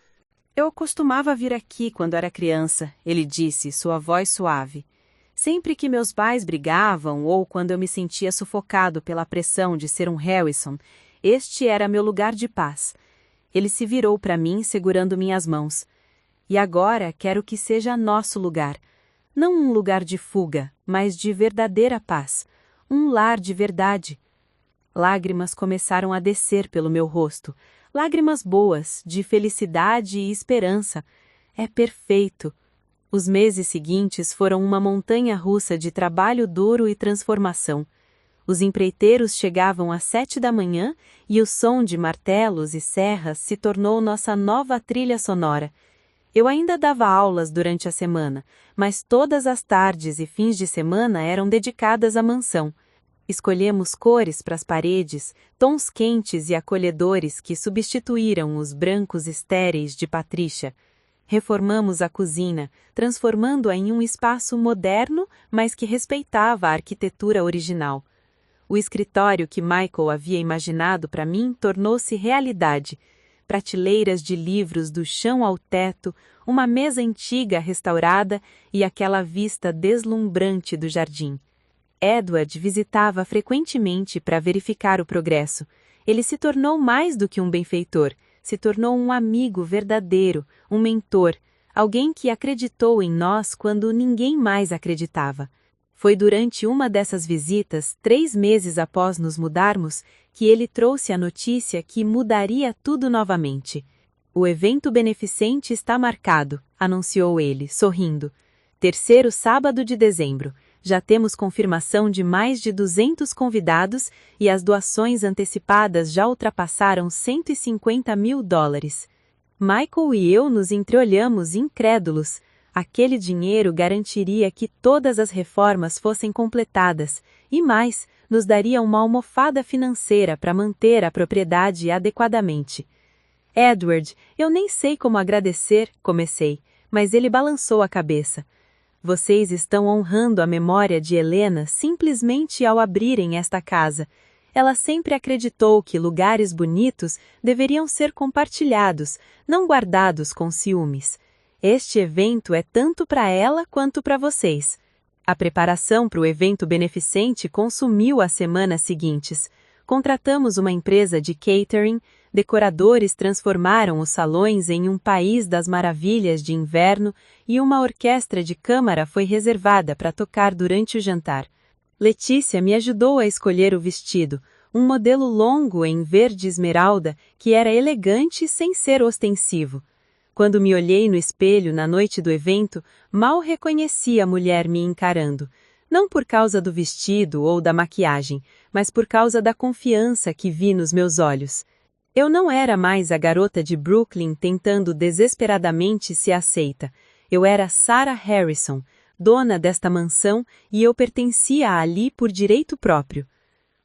Eu costumava vir aqui quando era criança, ele disse, sua voz suave. Sempre que meus pais brigavam ou quando eu me sentia sufocado pela pressão de ser um Harrison, este era meu lugar de paz. Ele se virou para mim, segurando minhas mãos. E agora quero que seja nosso lugar. Não um lugar de fuga, mas de verdadeira paz. Um lar de verdade. Lágrimas começaram a descer pelo meu rosto. Lágrimas boas, de felicidade e esperança. É perfeito. Os meses seguintes foram uma montanha-russa de trabalho duro e transformação. Os empreiteiros chegavam às 7 da manhã e o som de martelos e serras se tornou nossa nova trilha sonora. Eu ainda dava aulas durante a semana, mas todas as tardes e fins de semana eram dedicadas à mansão. Escolhemos cores para as paredes, tons quentes e acolhedores que substituíram os brancos estéreis de Patrícia. Reformamos a cozinha, transformando-a em um espaço moderno, mas que respeitava a arquitetura original. O escritório que Michael havia imaginado para mim tornou-se realidade. Prateleiras de livros do chão ao teto, uma mesa antiga restaurada e aquela vista deslumbrante do jardim. Edward visitava frequentemente para verificar o progresso. Ele se tornou mais do que um benfeitor, se tornou um amigo verdadeiro, um mentor, alguém que acreditou em nós quando ninguém mais acreditava. Foi durante uma dessas visitas, 3 meses após nos mudarmos, que ele trouxe a notícia que mudaria tudo novamente. O evento beneficente está marcado, anunciou ele, sorrindo. 3º sábado de dezembro. Já temos confirmação de mais de 200 convidados e as doações antecipadas já ultrapassaram $150 mil. Michael e eu nos entreolhamos incrédulos. Aquele dinheiro garantiria que todas as reformas fossem completadas e mais, nos daria uma almofada financeira para manter a propriedade adequadamente. Edward, eu nem sei como agradecer, comecei, mas ele balançou a cabeça. Vocês estão honrando a memória de Helena simplesmente ao abrirem esta casa. Ela sempre acreditou que lugares bonitos deveriam ser compartilhados, não guardados com ciúmes. Este evento é tanto para ela quanto para vocês. A preparação para o evento beneficente consumiu as semanas seguintes. Contratamos uma empresa de catering, decoradores transformaram os salões em um país das maravilhas de inverno e uma orquestra de câmara foi reservada para tocar durante o jantar. Letícia me ajudou a escolher o vestido, um modelo longo em verde esmeralda que era elegante sem ser ostensivo. Quando me olhei no espelho na noite do evento, mal reconheci a mulher me encarando. Não por causa do vestido ou da maquiagem, mas por causa da confiança que vi nos meus olhos. Eu não era mais a garota de Brooklyn tentando desesperadamente se aceita. Eu era Sarah Harrison, dona desta mansão, e eu pertencia ali por direito próprio.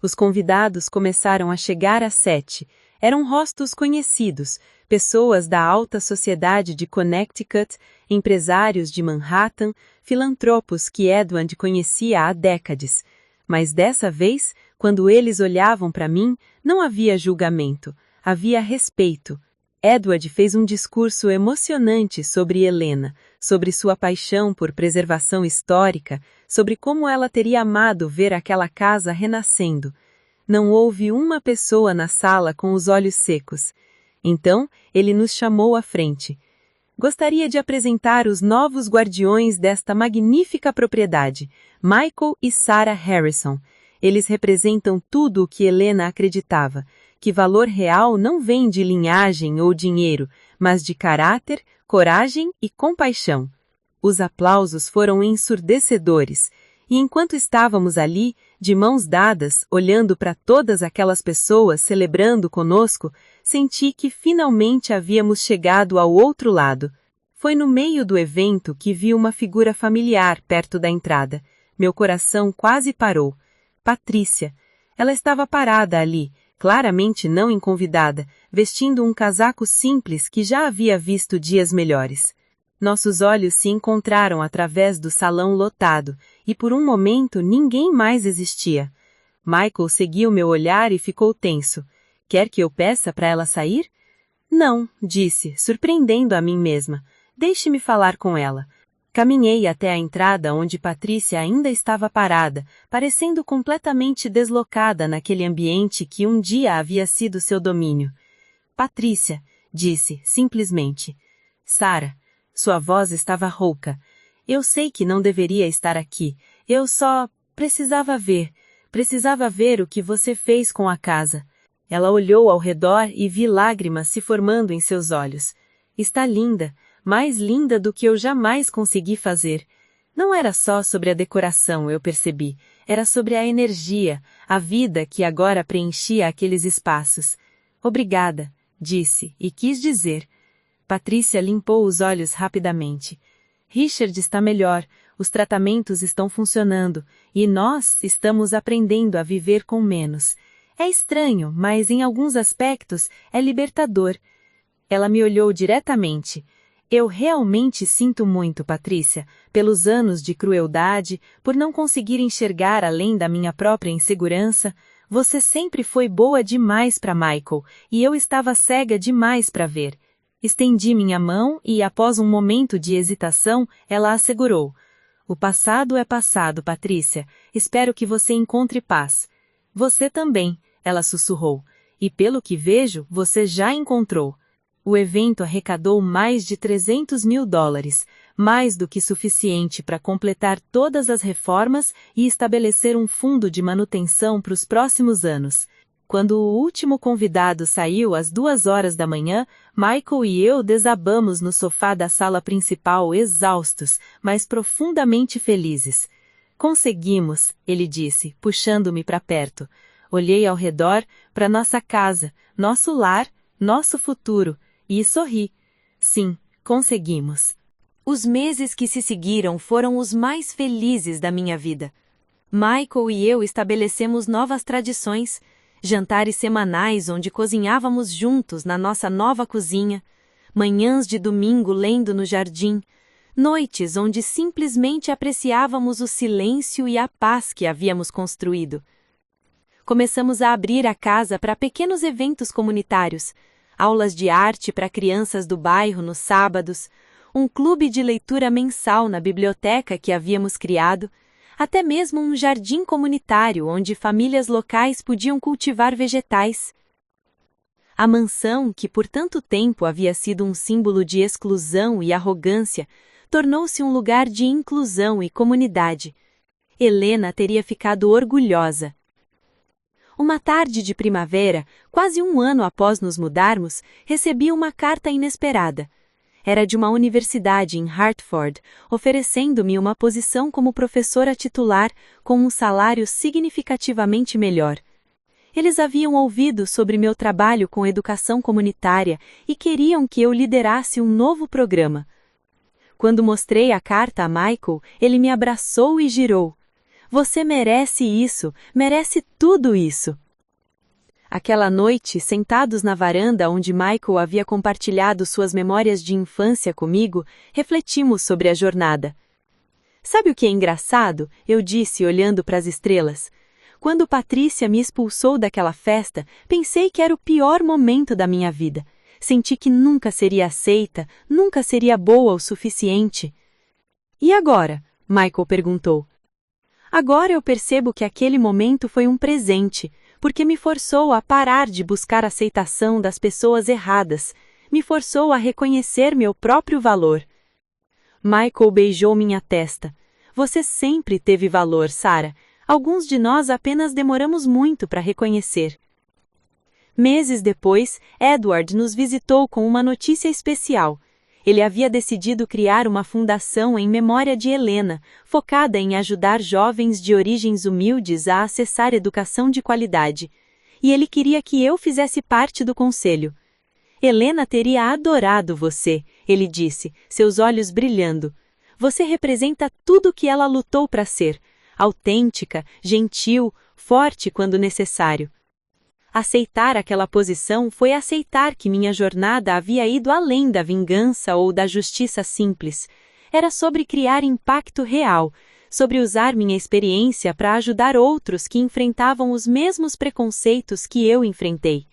Os convidados começaram a chegar às 7. Eram rostos conhecidos, pessoas da alta sociedade de Connecticut, empresários de Manhattan, filantropos que Edward conhecia há décadas. Mas dessa vez, quando eles olhavam para mim, não havia julgamento, havia respeito. Edward fez um discurso emocionante sobre Helena, sobre sua paixão por preservação histórica, sobre como ela teria amado ver aquela casa renascendo. Não houve uma pessoa na sala com os olhos secos. Então, ele nos chamou à frente. Gostaria de apresentar os novos guardiões desta magnífica propriedade, Michael e Sarah Harrison. Eles representam tudo o que Helena acreditava, que valor real não vem de linhagem ou dinheiro, mas de caráter, coragem e compaixão. Os aplausos foram ensurdecedores, e enquanto estávamos ali, de mãos dadas, olhando para todas aquelas pessoas celebrando conosco, senti que finalmente havíamos chegado ao outro lado. Foi no meio do evento que vi uma figura familiar perto da entrada. Meu coração quase parou. Patrícia. Ela estava parada ali, claramente não inconvidada, vestindo um casaco simples que já havia visto dias melhores. Nossos olhos se encontraram através do salão lotado, e por um momento ninguém mais existia. Michael seguiu meu olhar e ficou tenso. Quer que eu peça para ela sair? Não, disse, surpreendendo a mim mesma. Deixe-me falar com ela. Caminhei até a entrada onde Patrícia ainda estava parada, parecendo completamente deslocada naquele ambiente que um dia havia sido seu domínio. Patrícia, disse, simplesmente. Sarah. Sua voz estava rouca. Eu sei que não deveria estar aqui. Eu só precisava ver o que você fez com a casa. Ela olhou ao redor e vi lágrimas se formando em seus olhos. Está linda, mais linda do que eu jamais consegui fazer. Não era só sobre a decoração, eu percebi. Era sobre a energia, a vida que agora preenchia aqueles espaços. Obrigada, disse, e quis dizer. Patrícia limpou os olhos rapidamente. Richard está melhor, os tratamentos estão funcionando, e nós estamos aprendendo a viver com menos. É estranho, mas em alguns aspectos é libertador. Ela me olhou diretamente. Eu realmente sinto muito, Patrícia, pelos anos de crueldade, por não conseguir enxergar além da minha própria insegurança. Você sempre foi boa demais para Michael, e eu estava cega demais para ver. Estendi minha mão e, após um momento de hesitação, ela assegurou. O passado é passado, Patrícia. Espero que você encontre paz. Você também, ela sussurrou. E pelo que vejo, você já encontrou. O evento arrecadou mais de $300 mil, mais do que suficiente para completar todas as reformas e estabelecer um fundo de manutenção para os próximos anos. Quando o último convidado saiu às 2h da manhã, Michael e eu desabamos no sofá da sala principal exaustos, mas profundamente felizes. Conseguimos, ele disse, puxando-me para perto. Olhei ao redor, para nossa casa, nosso lar, nosso futuro, e sorri. Sim, conseguimos. Os meses que se seguiram foram os mais felizes da minha vida. Michael e eu estabelecemos novas tradições, jantares semanais onde cozinhávamos juntos na nossa nova cozinha, manhãs de domingo lendo no jardim, noites onde simplesmente apreciávamos o silêncio e a paz que havíamos construído. Começamos a abrir a casa para pequenos eventos comunitários, aulas de arte para crianças do bairro nos sábados, um clube de leitura mensal na biblioteca que havíamos criado, até mesmo um jardim comunitário onde famílias locais podiam cultivar vegetais. A mansão, que por tanto tempo havia sido um símbolo de exclusão e arrogância, tornou-se um lugar de inclusão e comunidade. Helena teria ficado orgulhosa. Uma tarde de primavera, quase um ano após nos mudarmos, recebi uma carta inesperada. Era de uma universidade em Hartford, oferecendo-me uma posição como professora titular com um salário significativamente melhor. Eles haviam ouvido sobre meu trabalho com educação comunitária e queriam que eu liderasse um novo programa. Quando mostrei a carta a Michael, ele me abraçou e girou. Você merece isso, merece tudo isso. Aquela noite, sentados na varanda onde Michael havia compartilhado suas memórias de infância comigo, refletimos sobre a jornada. Sabe o que é engraçado? Eu disse, olhando para as estrelas. Quando Patrícia me expulsou daquela festa, pensei que era o pior momento da minha vida. Senti que nunca seria aceita, nunca seria boa o suficiente. E agora? Michael perguntou. Agora eu percebo que aquele momento foi um presente, porque me forçou a parar de buscar aceitação das pessoas erradas, me forçou a reconhecer meu próprio valor. Michael beijou minha testa. Você sempre teve valor, Sarah. Alguns de nós apenas demoramos muito para reconhecer. Meses depois, Edward nos visitou com uma notícia especial. Ele havia decidido criar uma fundação em memória de Helena, focada em ajudar jovens de origens humildes a acessar educação de qualidade. E ele queria que eu fizesse parte do conselho. Helena teria adorado você, ele disse, seus olhos brilhando. Você representa tudo o que ela lutou para ser, autêntica, gentil, forte quando necessário. Aceitar aquela posição foi aceitar que minha jornada havia ido além da vingança ou da justiça simples. Era sobre criar impacto real, sobre usar minha experiência para ajudar outros que enfrentavam os mesmos preconceitos que eu enfrentei.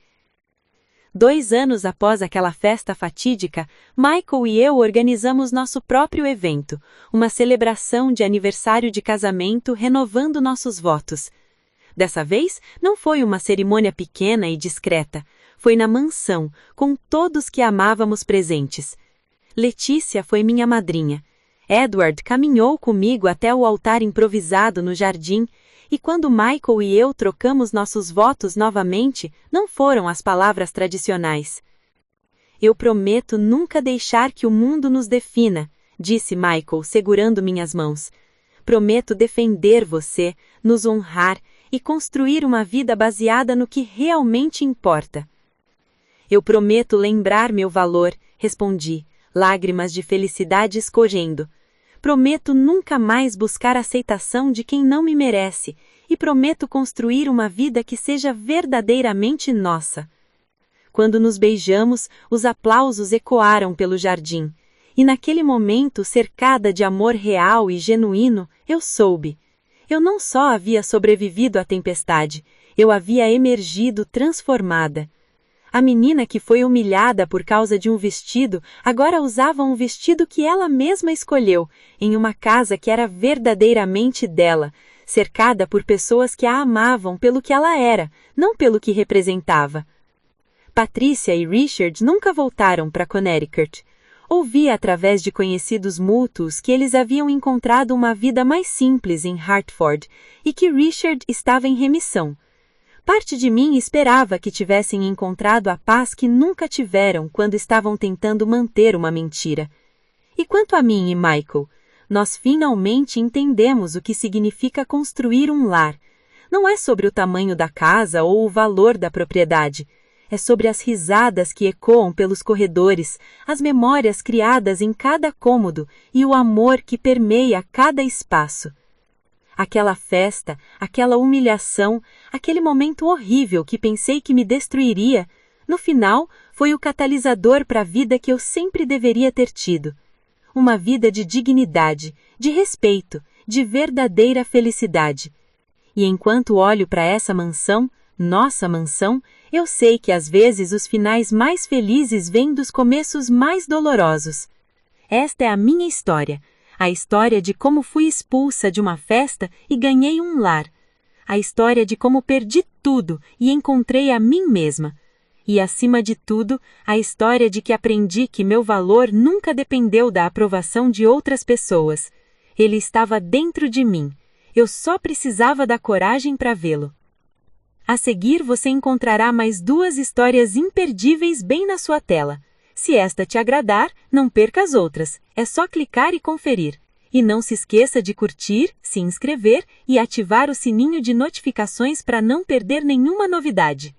2 anos após aquela festa fatídica, Michael e eu organizamos nosso próprio evento, uma celebração de aniversário de casamento renovando nossos votos. Dessa vez, não foi uma cerimônia pequena e discreta, foi na mansão, com todos que amávamos presentes. Letícia foi minha madrinha. Edward caminhou comigo até o altar improvisado no jardim, e quando Michael e eu trocamos nossos votos novamente, não foram as palavras tradicionais. Eu prometo nunca deixar que o mundo nos defina, disse Michael, segurando minhas mãos. Prometo defender você, nos honrar e construir uma vida baseada no que realmente importa. Eu prometo lembrar meu valor, respondi, lágrimas de felicidade escorrendo. Prometo nunca mais buscar aceitação de quem não me merece e prometo construir uma vida que seja verdadeiramente nossa. Quando nos beijamos, os aplausos ecoaram pelo jardim, e naquele momento, cercada de amor real e genuíno, eu soube. Eu não só havia sobrevivido à tempestade, eu havia emergido transformada. A menina que foi humilhada por causa de um vestido, agora usava um vestido que ela mesma escolheu, em uma casa que era verdadeiramente dela, cercada por pessoas que a amavam pelo que ela era, não pelo que representava. Patrícia e Richard nunca voltaram para Connecticut. Ouvi através de conhecidos mútuos que eles haviam encontrado uma vida mais simples em Hartford e que Richard estava em remissão. Parte de mim esperava que tivessem encontrado a paz que nunca tiveram quando estavam tentando manter uma mentira. E quanto a mim e Michael, nós finalmente entendemos o que significa construir um lar. Não é sobre o tamanho da casa ou o valor da propriedade. É sobre as risadas que ecoam pelos corredores, as memórias criadas em cada cômodo e o amor que permeia cada espaço. Aquela festa, aquela humilhação, aquele momento horrível que pensei que me destruiria, no final foi o catalisador para a vida que eu sempre deveria ter tido. Uma vida de dignidade, de respeito, de verdadeira felicidade. E enquanto olho para essa mansão, nossa mansão, eu sei que às vezes os finais mais felizes vêm dos começos mais dolorosos. Esta é a minha história. A história de como fui expulsa de uma festa e ganhei um lar. A história de como perdi tudo e encontrei a mim mesma. E, acima de tudo, a história de que aprendi que meu valor nunca dependeu da aprovação de outras pessoas. Ele estava dentro de mim. Eu só precisava da coragem para vê-lo. A seguir, você encontrará mais 2 histórias imperdíveis bem na sua tela. Se esta te agradar, não perca as outras. É só clicar e conferir. E não se esqueça de curtir, se inscrever e ativar o sininho de notificações para não perder nenhuma novidade.